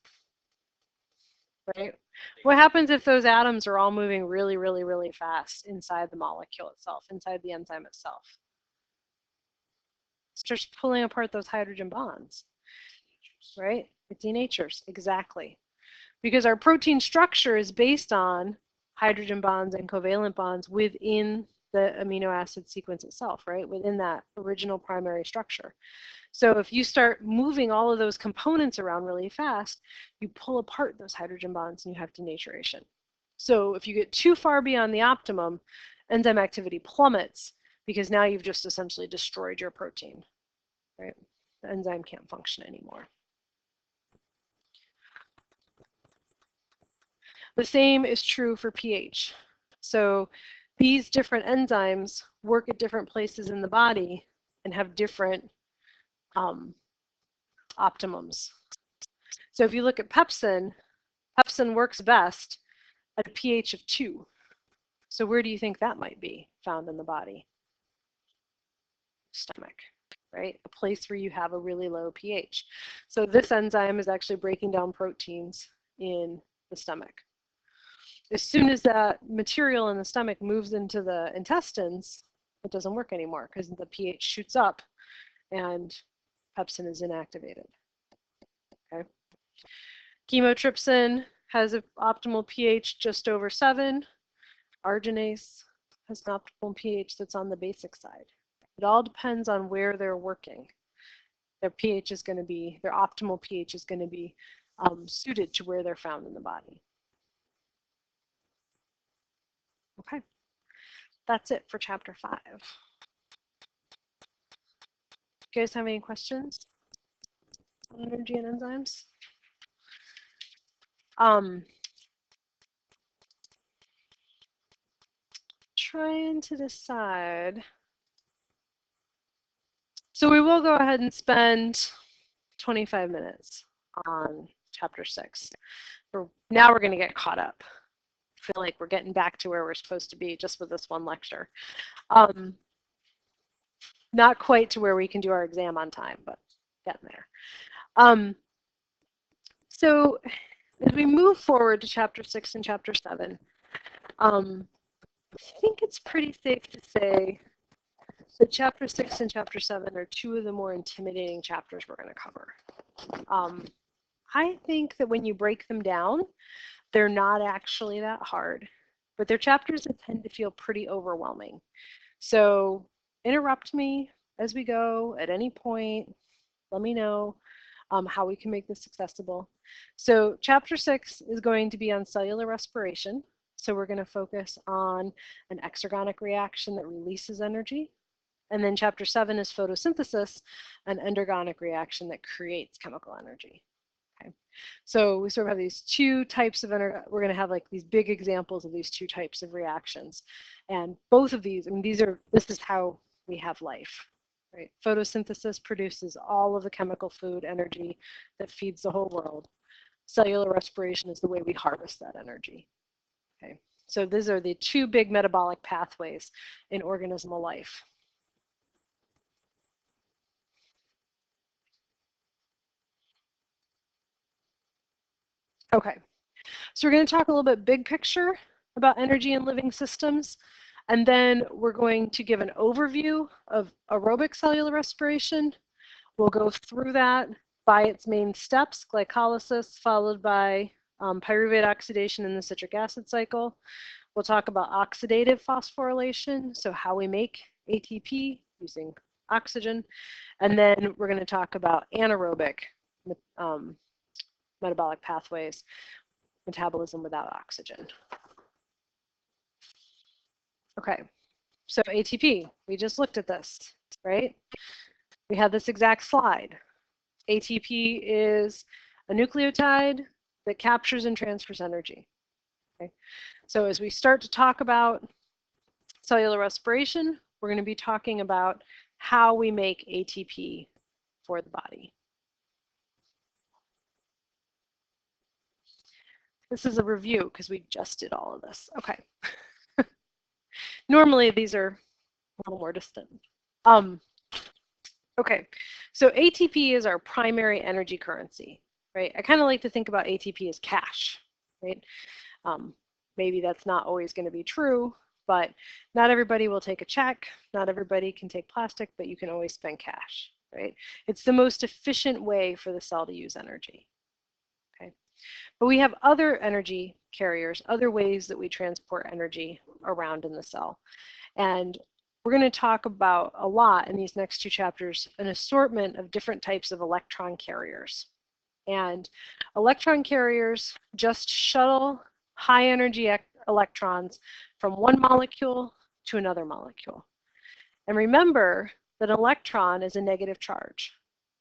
Right? What happens if those atoms are all moving really, really, really fast inside the molecule itself, inside the enzyme itself? It starts pulling apart those hydrogen bonds, right? It denatures, exactly. Because our protein structure is based on hydrogen bonds and covalent bonds within the amino acid sequence itself, right? Within that original primary structure. So if you start moving all of those components around really fast, you pull apart those hydrogen bonds and you have denaturation. So if you get too far beyond the optimum, enzyme activity plummets, because now you've just essentially destroyed your protein, right? The enzyme can't function anymore. The same is true for pH. So these different enzymes work at different places in the body and have different optimums. So if you look at pepsin, pepsin works best at a pH of 2. So where do you think that might be found in the body? Stomach, right? A place where you have a really low pH. So this enzyme is actually breaking down proteins in the stomach. As soon as that material in the stomach moves into the intestines, it doesn't work anymore because the pH shoots up and pepsin is inactivated. Okay. Chymotrypsin has an optimal pH just over 7. Arginase has an optimal pH that's on the basic side. It all depends on where they're working. Their pH is going to be, their optimal pH is going to be suited to where they're found in the body. Okay, that's it for chapter 5. You guys have any questions on energy and enzymes? Trying to decide. So we will go ahead and spend 25 minutes on chapter 6. Now we're going to get caught up. I feel like we're getting back to where we're supposed to be just with this one lecture. Not quite to where we can do our exam on time, but getting there. So as we move forward to chapter 6 and chapter 7, I think it's pretty safe to say that chapter 6 and chapter 7 are 2 of the more intimidating chapters we're going to cover. I think that when you break them down, they're not actually that hard, but they're chapters that tend to feel pretty overwhelming. So interrupt me as we go at any point. Let me know how we can make this accessible. So chapter 6 is going to be on cellular respiration. So we're going to focus on an exergonic reaction that releases energy. And then chapter 7 is photosynthesis, an endergonic reaction that creates chemical energy. Okay. So we sort of have these 2 types of we're going to have like these big examples of these 2 types of reactions. And both of these, I mean, this is how we have life. Right? Photosynthesis produces all of the chemical food energy that feeds the whole world. Cellular respiration is the way we harvest that energy. Okay. So these are the 2 big metabolic pathways in organismal life. Okay, so we're going to talk a little bit big picture about energy in living systems, and then we're going to give an overview of aerobic cellular respiration. We'll go through that by its main steps, glycolysis, followed by pyruvate oxidation in the citric acid cycle. We'll talk about oxidative phosphorylation, so how we make ATP using oxygen. And then we're going to talk about anaerobic metabolic pathways, metabolism without oxygen. Okay, so ATP, we just looked at this, right? We had this exact slide. ATP is a nucleotide that captures and transfers energy. Okay? So as we start to talk about cellular respiration, we're going to be talking about how we make ATP for the body. This is a review because we just did all of this. Okay. Normally these are a little more distant. Okay, so ATP is our primary energy currency, right? I kind of like to think about ATP as cash, right? Maybe that's not always going to be true, but not everybody will take a check. Not everybody can take plastic, but you can always spend cash, right? It's the most efficient way for the cell to use energy, okay? But we have other energy carriers, other ways that we transport energy around in the cell. And we're going to talk about a lot in these next two chapters, an assortment of different types of electron carriers. And electron carriers just shuttle high energy electrons from one molecule to another molecule. And remember that an electron is a negative charge,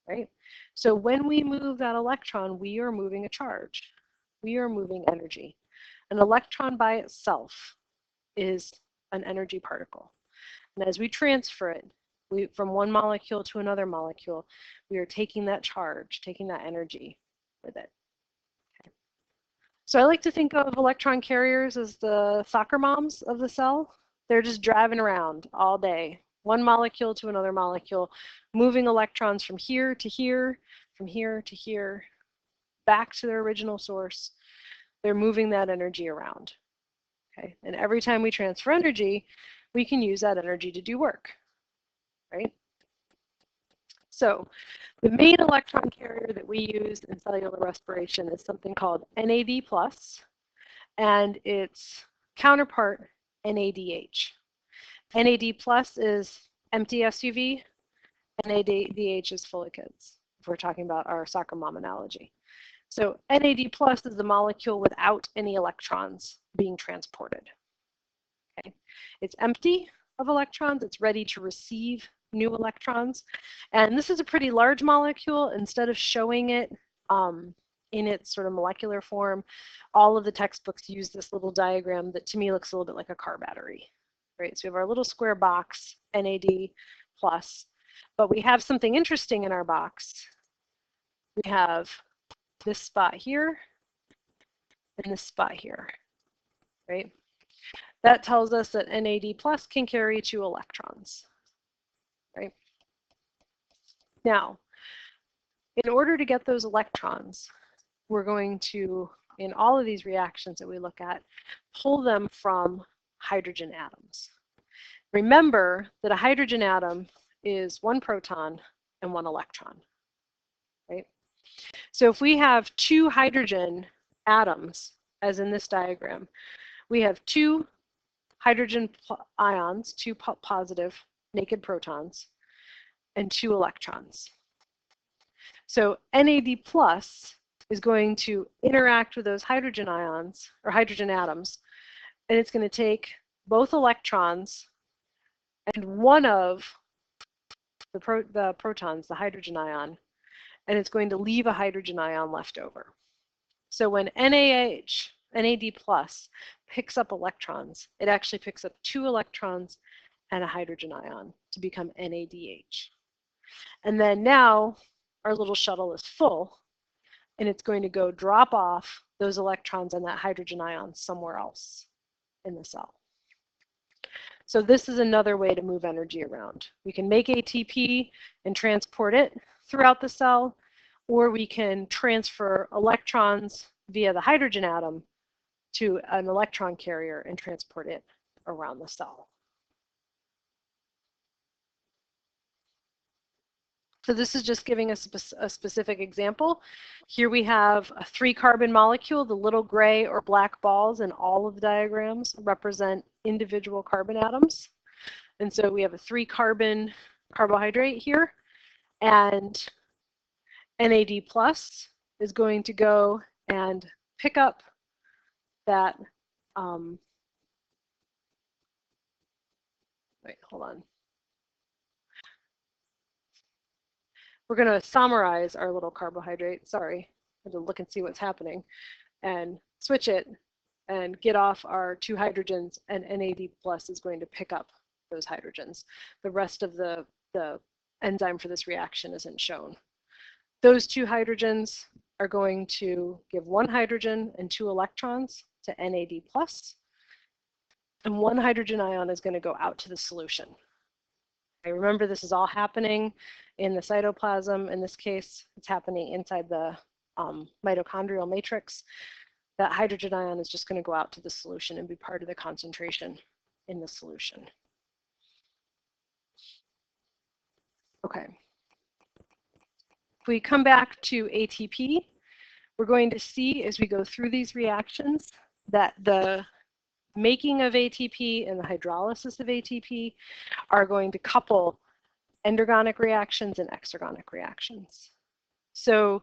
right? So when we move that electron, we are moving a charge. We are moving energy. An electron by itself is an energy particle. And as we transfer it from one molecule to another molecule, we are taking that charge, taking that energy with it. Okay. So I like to think of electron carriers as the soccer moms of the cell. They're just driving around all day, one molecule to another molecule, moving electrons from here to here, from here to here, back to their original source. They're moving that energy around. Okay. And every time we transfer energy, we can use that energy to do work, right? So the main electron carrier that we use in cellular respiration is something called NAD+, and its counterpart, NADH. NAD+ is empty SUV, NADH is full of kids, if we're talking about our soccer mom analogy. So NAD+ is the molecule without any electrons being transported. Okay. It's empty of electrons. It's ready to receive new electrons. And this is a pretty large molecule. Instead of showing it in its sort of molecular form, all of the textbooks use this little diagram that to me looks a little bit like a car battery. Right? So we have our little square box, NAD+, but we have something interesting in our box. We have this spot here and this spot here, right? That tells us that NAD+ can carry 2 electrons, right? Now, in order to get those electrons, we're going to, in all of these reactions that we look at, pull them from hydrogen atoms. Remember that a hydrogen atom is 1 proton and 1 electron, right? So if we have 2 hydrogen atoms, as in this diagram, we have 2 hydrogen ions, 2 positive naked protons, and 2 electrons. So NAD+ is going to interact with those hydrogen ions, or hydrogen atoms, and it's going to take both electrons and one of the protons, the hydrogen ion, and it's going to leave a hydrogen ion left over. So when NAD+ picks up electrons, it actually picks up 2 electrons and a hydrogen ion to become NADH. And then now our little shuttle is full, and it's going to go drop off those electrons and that hydrogen ion somewhere else in the cell. So this is another way to move energy around. We can make ATP and transport it throughout the cell, or we can transfer electrons via the hydrogen atom to an electron carrier and transport it around the cell. So this is just giving us a specific example. Here we have a 3-carbon molecule. The little gray or black balls in all of the diagrams represent individual carbon atoms. And so we have a 3-carbon carbohydrate here, and NAD+ is going to go and pick up that, wait, hold on. We're going to summarize our little carbohydrate. Sorry, I had to look and see what's happening, and switch it and get off our 2 hydrogens, and NAD+ is going to pick up those hydrogens. The rest of the enzyme for this reaction isn't shown. Those 2 hydrogens are going to give 1 hydrogen and 2 electrons to NAD+, and 1 hydrogen ion is going to go out to the solution. Okay, remember, this is all happening in the cytoplasm. In this case, it's happening inside the mitochondrial matrix. That hydrogen ion is just going to go out to the solution and be part of the concentration in the solution. Okay. If we come back to ATP, we're going to see as we go through these reactions that the making of ATP and the hydrolysis of ATP are going to couple endergonic reactions and exergonic reactions. So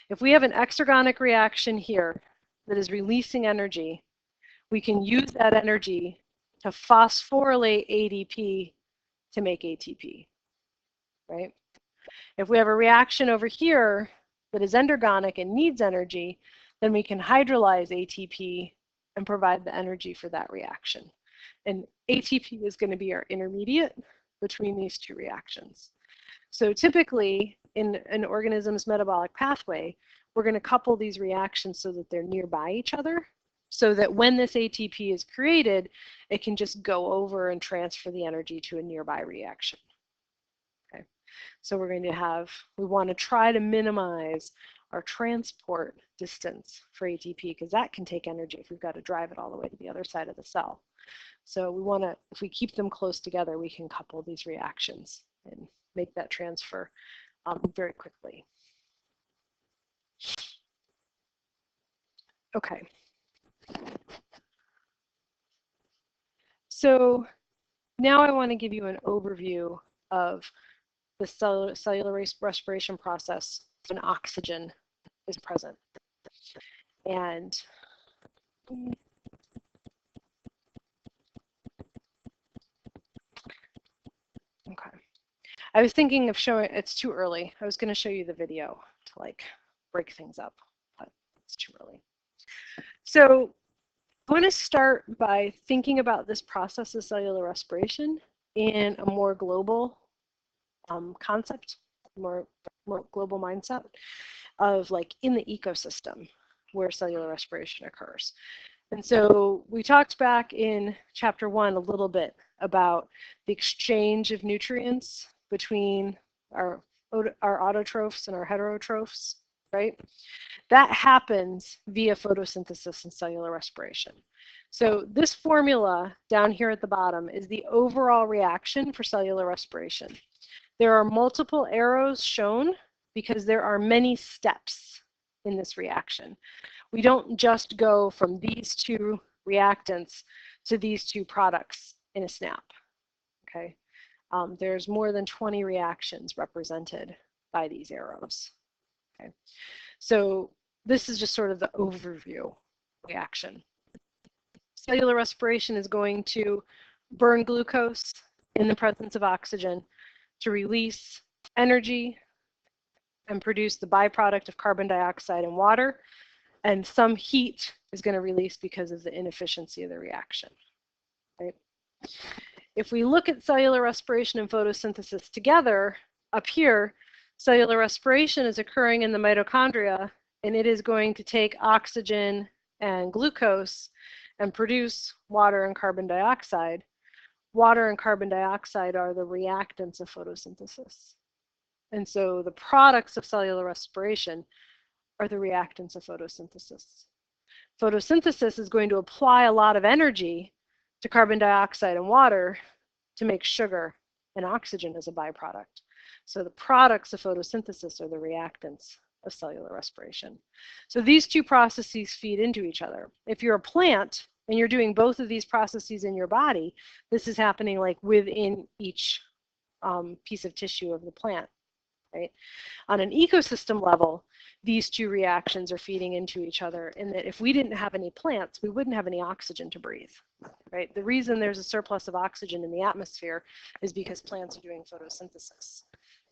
if we have an exergonic reaction here that is releasing energy, we can use that energy to phosphorylate ADP to make ATP, right? If we have a reaction over here that is endergonic and needs energy, then we can hydrolyze ATP and provide the energy for that reaction. And ATP is going to be our intermediate between these 2 reactions. So typically, in an organism's metabolic pathway, we're going to couple these reactions so that they're nearby each other, so that when this ATP is created, it can just go over and transfer the energy to a nearby reaction. Okay. So we're going to have, we want to try to minimize our transport distance for ATP, because that can take energy if we've got to drive it all the way to the other side of the cell. So we want to, if we keep them close together, we can couple these reactions and make that transfer very quickly. Okay. So now I want to give you an overview of the cellular respiration process when oxygen is present. And okay, I was thinking of showing, it's too early. I was going to show you the video to like break things up, but it's too early. So I want to start by thinking about this process of cellular respiration in a more global concept, more global mindset of like in the ecosystem where cellular respiration occurs. And so we talked back in chapter 1 a little bit about the exchange of nutrients between our autotrophs and our heterotrophs, right? That happens via photosynthesis and cellular respiration. So this formula down here at the bottom is the overall reaction for cellular respiration. There are multiple arrows shown because there are many steps in this reaction. We don't just go from these 2 reactants to these 2 products in a snap, okay? There's more than 20 reactions represented by these arrows, okay? So this is just sort of the overview reaction. Cellular respiration is going to burn glucose in the presence of oxygen to release energy and produce the byproduct of carbon dioxide and water, and some heat is going to release because of the inefficiency of the reaction, right? If we look at cellular respiration and photosynthesis together, up here, cellular respiration is occurring in the mitochondria, and it is going to take oxygen and glucose and produce water and carbon dioxide. Water and carbon dioxide are the reactants of photosynthesis. And so the products of cellular respiration are the reactants of photosynthesis. Photosynthesis is going to apply a lot of energy to carbon dioxide and water to make sugar and oxygen as a byproduct. So the products of photosynthesis are the reactants of cellular respiration. So these two processes feed into each other. If you're a plant and you're doing both of these processes in your body, this is happening like within each piece of tissue of the plant, right? On an ecosystem level, these two reactions are feeding into each other, in that if we didn't have any plants, we wouldn't have any oxygen to breathe, right? The reason there's a surplus of oxygen in the atmosphere is because plants are doing photosynthesis.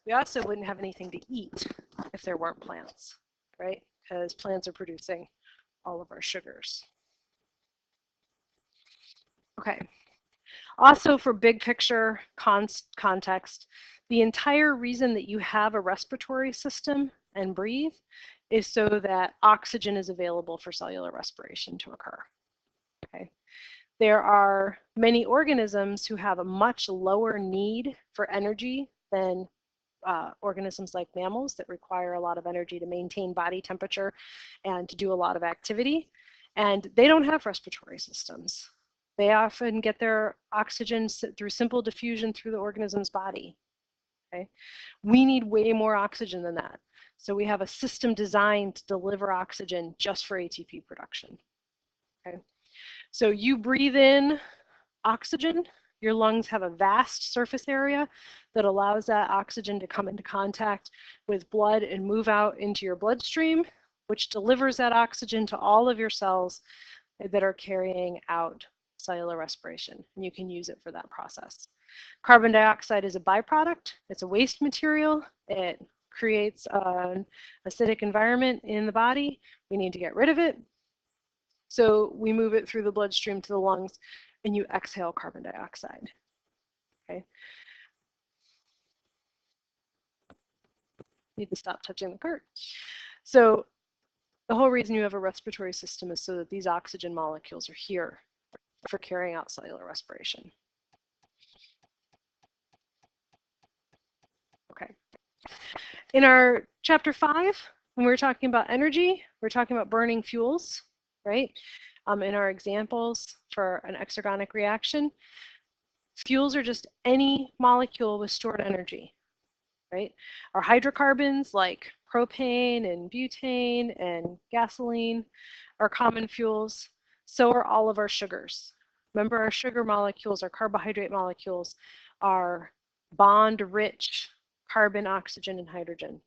We also wouldn't have anything to eat if there weren't plants, right? Because plants are producing all of our sugars. Okay. Also, for big picture context, the entire reason that you have a respiratory system and breathe is so that oxygen is available for cellular respiration to occur. Okay. There are many organisms who have a much lower need for energy than organisms like mammals that require a lot of energy to maintain body temperature and to do a lot of activity. And they don't have respiratory systems. They often get their oxygen through simple diffusion through the organism's body. Okay? We need way more oxygen than that. So we have a system designed to deliver oxygen just for ATP production. Okay? So you breathe in oxygen, your lungs have a vast surface area that allows that oxygen to come into contact with blood and move out into your bloodstream, which delivers that oxygen to all of your cells that are carrying out cellular respiration, and you can use it for that process. Carbon dioxide is a byproduct. It's a waste material. It creates an acidic environment in the body. We need to get rid of it. So we move it through the bloodstream to the lungs, and you exhale carbon dioxide. Okay. Need to stop touching the cart. So the whole reason you have a respiratory system is so that these oxygen molecules are here for carrying out cellular respiration. Okay. In our chapter 5, when we were talking about energy, we're talking about burning fuels, right? In our examples for an exergonic reaction, fuels are just any molecule with stored energy, right? Our hydrocarbons like propane and butane and gasoline are common fuels. So are all of our sugars. Remember, our sugar molecules, our carbohydrate molecules, are bond-rich carbon, oxygen, and hydrogen,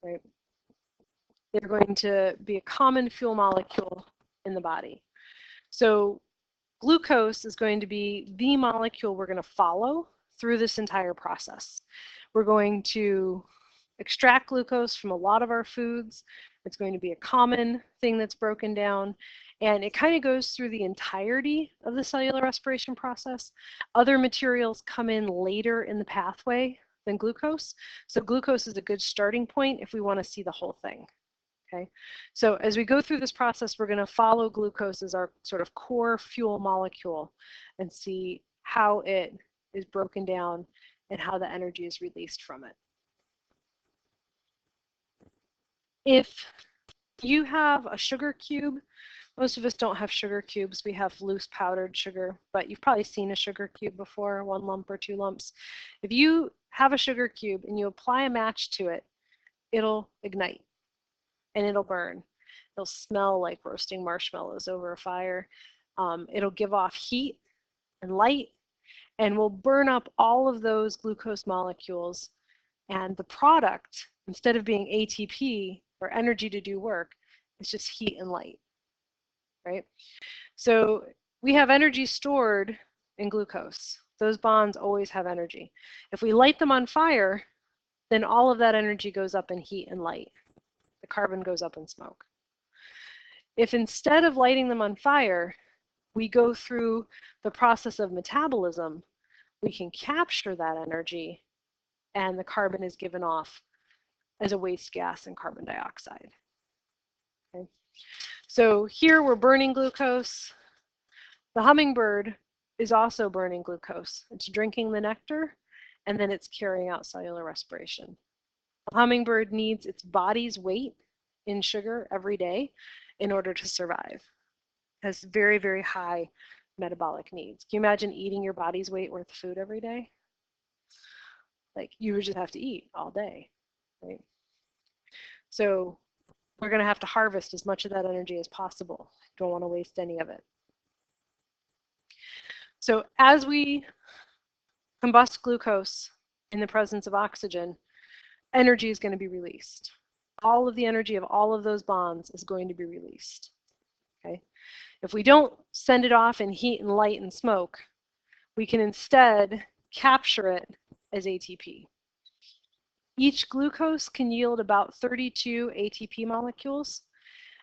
right? They're going to be a common fuel molecule in the body. So glucose is going to be the molecule we're going to follow through this entire process. We're going to extract glucose from a lot of our foods. It's going to be a common thing that's broken down, and it kind of goes through the entirety of the cellular respiration process. Other materials come in later in the pathway than glucose, so glucose is a good starting point if we want to see the whole thing. Okay, so as we go through this process, we're going to follow glucose as our sort of core fuel molecule and see how it is broken down and how the energy is released from it. If you have a sugar cube, most of us don't have sugar cubes. We have loose powdered sugar, but you've probably seen a sugar cube before, 1 lump or 2 lumps. If you have a sugar cube and you apply a match to it, it'll ignite and it'll burn. It'll smell like roasting marshmallows over a fire. It'll give off heat and light, and will burn up all of those glucose molecules. And the product, instead of being ATP or energy to do work, it's just heat and light, right? So we have energy stored in glucose. Those bonds always have energy. If we light them on fire, then all of that energy goes up in heat and light. The carbon goes up in smoke. If instead of lighting them on fire, we go through the process of metabolism, we can capture that energy, and the carbon is given off as a waste gas and carbon dioxide. Okay. So here we're burning glucose. The hummingbird is also burning glucose. It's drinking the nectar, and then it's carrying out cellular respiration. A hummingbird needs its body's weight in sugar every day in order to survive. It has very, very high metabolic needs. Can you imagine eating your body's weight worth of food every day? Like, you would just have to eat all day, right? So we're going to have to harvest as much of that energy as possible. Don't want to waste any of it. So as we combust glucose in the presence of oxygen, energy is going to be released. All of the energy of all of those bonds is going to be released. Okay? If we don't send it off in heat and light and smoke, we can instead capture it as ATP. Each glucose can yield about 32 ATP molecules.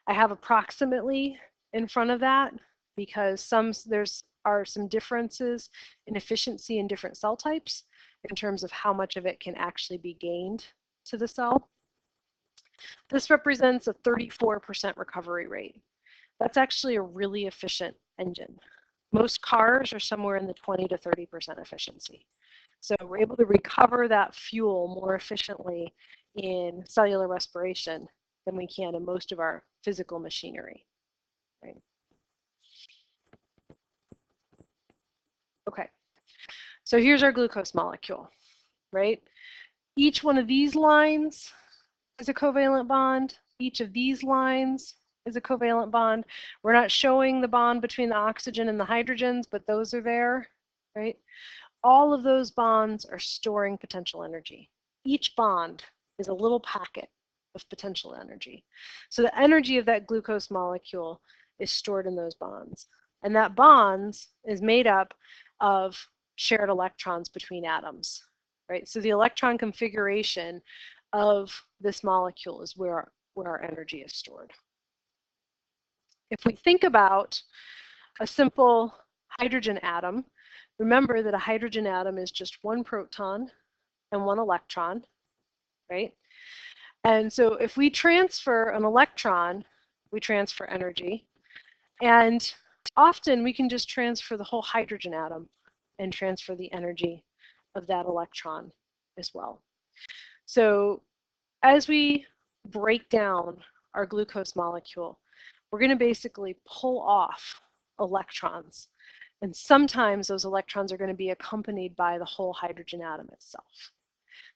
I have approximately in front of that because there are some differences in efficiency in different cell types in terms of how much of it can actually be gained to the cell. This represents a 34% recovery rate. That's actually a really efficient engine. Most cars are somewhere in the 20 to 30% efficiency. So we're able to recover that fuel more efficiently in cellular respiration than we can in most of our physical machinery. Right? Okay, so here's our glucose molecule, right? Each one of these lines is a covalent bond. Each of these lines is a covalent bond. We're not showing the bond between the oxygen and the hydrogens, but those are there, right? All of those bonds are storing potential energy. Each bond is a little packet of potential energy. So the energy of that glucose molecule is stored in those bonds. And that bonds is made up of shared electrons between atoms, right? So the electron configuration of this molecule is where our energy is stored. If we think about a simple hydrogen atom, remember that a hydrogen atom is just one proton and one electron, right? And so if we transfer an electron, we transfer energy. And often we can just transfer the whole hydrogen atom and transfer the energy of that electron as well. So as we break down our glucose molecule, we're going to basically pull off electrons. And sometimes those electrons are going to be accompanied by the whole hydrogen atom itself.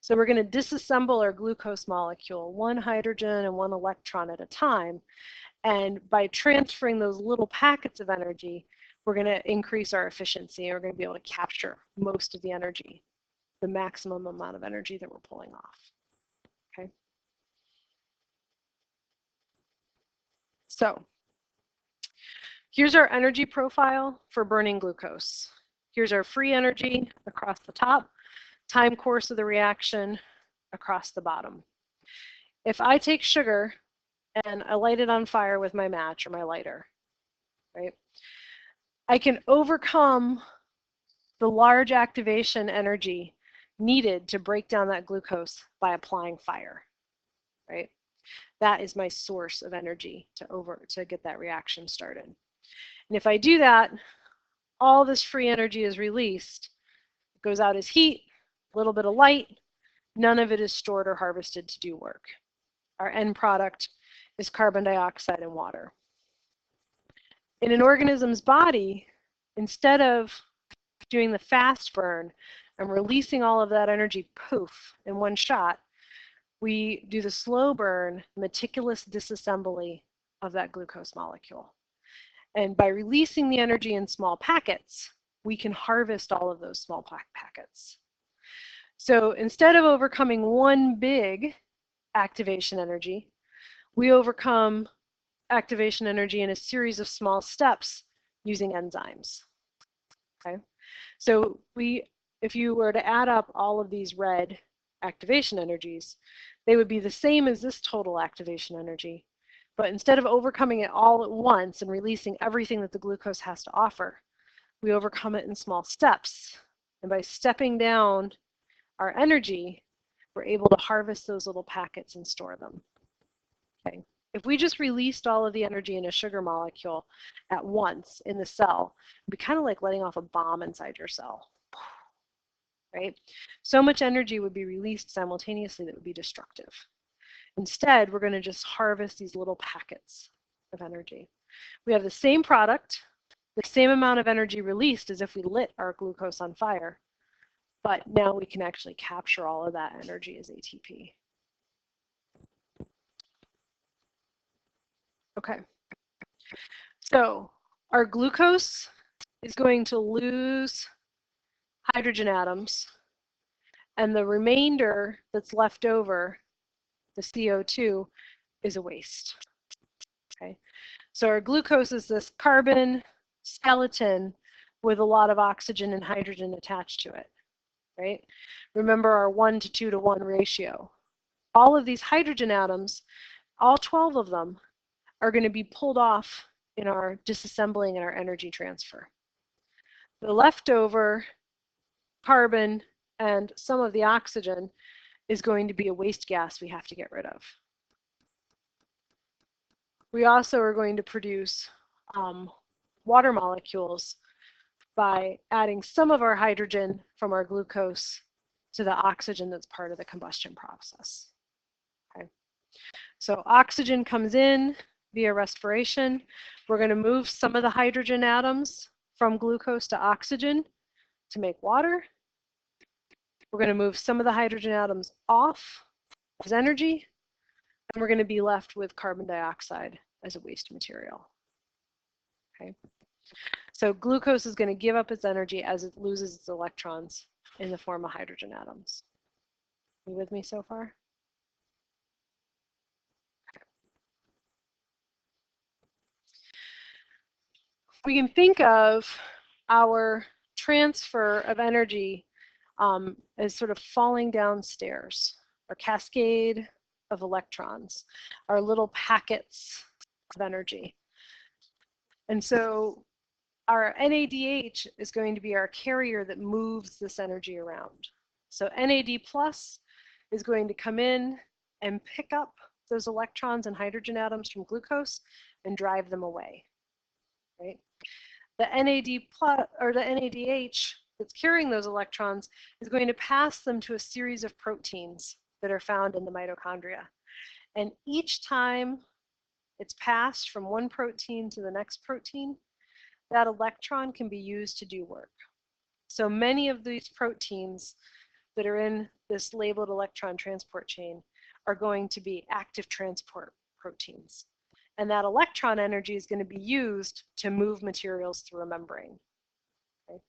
So we're going to disassemble our glucose molecule, one hydrogen and one electron at a time. And by transferring those little packets of energy, we're going to increase our efficiency. And we're going to be able to capture most of the energy, the maximum amount of energy that we're pulling off. Okay. So here's our energy profile for burning glucose. Here's our free energy across the top, time course of the reaction across the bottom. If I take sugar and I light it on fire with my match or my lighter, right, I can overcome the large activation energy needed to break down that glucose by applying fire, right? That is my source of energy to get that reaction started. And if I do that, all this free energy is released. It goes out as heat, a little bit of light. None of it is stored or harvested to do work. Our end product is carbon dioxide and water. In an organism's body, instead of doing the fast burn and releasing all of that energy, poof, in one shot, we do the slow burn, meticulous disassembly of that glucose molecule. And by releasing the energy in small packets, we can harvest all of those small packets. So instead of overcoming one big activation energy, we overcome activation energy in a series of small steps using enzymes. Okay? So if you were to add up all of these red activation energies, they would be the same as this total activation energy. But instead of overcoming it all at once and releasing everything that the glucose has to offer, we overcome it in small steps. And by stepping down our energy, we're able to harvest those little packets and store them. Okay. If we just released all of the energy in a sugar molecule at once in the cell, it'd be kind of like letting off a bomb inside your cell. Right? So much energy would be released simultaneously that would be destructive. Instead, we're going to just harvest these little packets of energy. We have the same product, the same amount of energy released as if we lit our glucose on fire, but now we can actually capture all of that energy as ATP. Okay, so our glucose is going to lose hydrogen atoms, and the remainder that's left over, the CO2, is a waste. Okay, so our glucose is this carbon skeleton with a lot of oxygen and hydrogen attached to it, right? Remember our 1 to 2 to 1 ratio. All of these hydrogen atoms, all 12 of them, are going to be pulled off in our disassembling and our energy transfer. The leftover carbon and some of the oxygen is going to be a waste gas we have to get rid of. We also are going to produce water molecules by adding some of our hydrogen from our glucose to the oxygen that's part of the combustion process. Okay. So oxygen comes in via respiration. We're going to move some of the hydrogen atoms from glucose to oxygen to make water. We're going to move some of the hydrogen atoms off as energy, and we're going to be left with carbon dioxide as a waste material. Okay. So glucose is going to give up its energy as it loses its electrons in the form of hydrogen atoms. You with me so far? We can think of our transfer of energy as sort of falling downstairs, our cascade of electrons, our little packets of energy. And so our NADH is going to be our carrier that moves this energy around. So NAD plus is going to come in and pick up those electrons and hydrogen atoms from glucose and drive them away, right? The NAD plus, or the NADH that's carrying those electrons is going to pass them to a series of proteins that are found in the mitochondria. And each time it's passed from one protein to the next protein, that electron can be used to do work. So many of these proteins that are in this labeled electron transport chain are going to be active transport proteins. And that electron energy is going to be used to move materials through a membrane. Okay?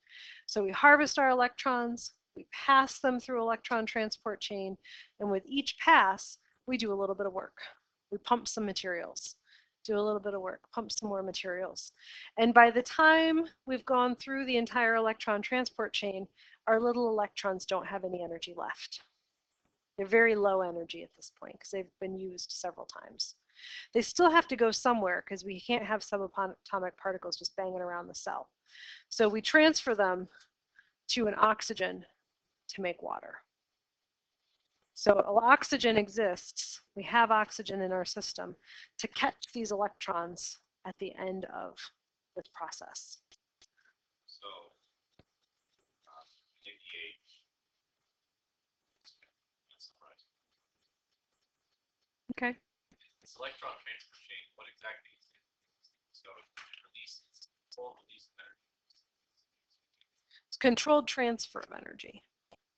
So we harvest our electrons, we pass them through electron transport chain, and with each pass, we do a little bit of work. We pump some materials, do a little bit of work, pump some more materials. And by the time we've gone through the entire electron transport chain, our little electrons don't have any energy left. They're very low energy at this point because they've been used several times. They still have to go somewhere because we can't have subatomic particles just banging around the cell. So we transfer them to an oxygen to make water. So oxygen exists. We have oxygen in our system to catch these electrons at the end of this process. So, NADH. That's right. Okay. This electron transfer chain, what exactly is it? So it releases all of these energy. It's controlled transfer of energy.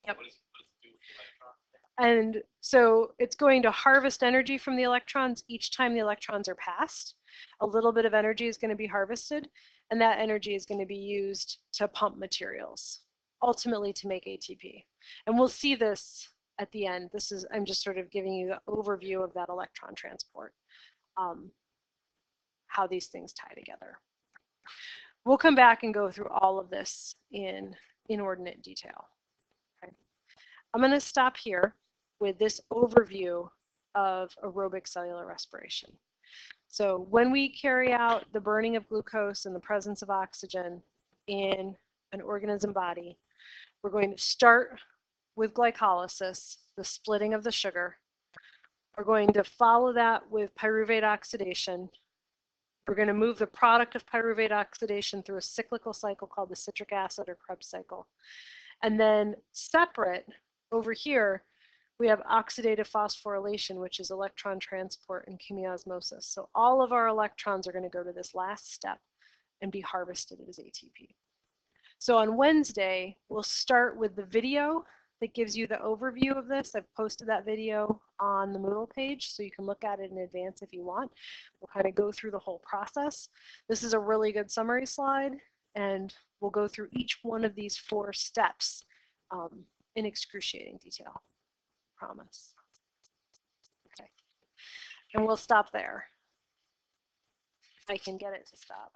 Yep. What does it do with the electron? And so it's going to harvest energy from the electrons each time the electrons are passed. A little bit of energy is going to be harvested, and that energy is going to be used to pump materials, ultimately to make ATP. And we'll see this at the end. This is, I'm just sort of giving you the overview of that electron transport, how these things tie together. We'll come back and go through all of this in inordinate detail. Okay. I'm going to stop here with this overview of aerobic cellular respiration. So when we carry out the burning of glucose in the presence of oxygen in an organism body, we're going to start with glycolysis, the splitting of the sugar. We're going to follow that with pyruvate oxidation. We're going to move the product of pyruvate oxidation through a cyclical cycle called the citric acid or Krebs cycle. And then separate over here, we have oxidative phosphorylation, which is electron transport and chemiosmosis. So all of our electrons are going to go to this last step and be harvested as ATP. So on Wednesday, we'll start with the video that gives you the overview of this. I've posted that video on the Moodle page, so you can look at it in advance if you want. We'll kind of go through the whole process. This is a really good summary slide, and we'll go through each one of these 4 steps in excruciating detail. Promise. Okay. And we'll stop there. If I can get it to stop.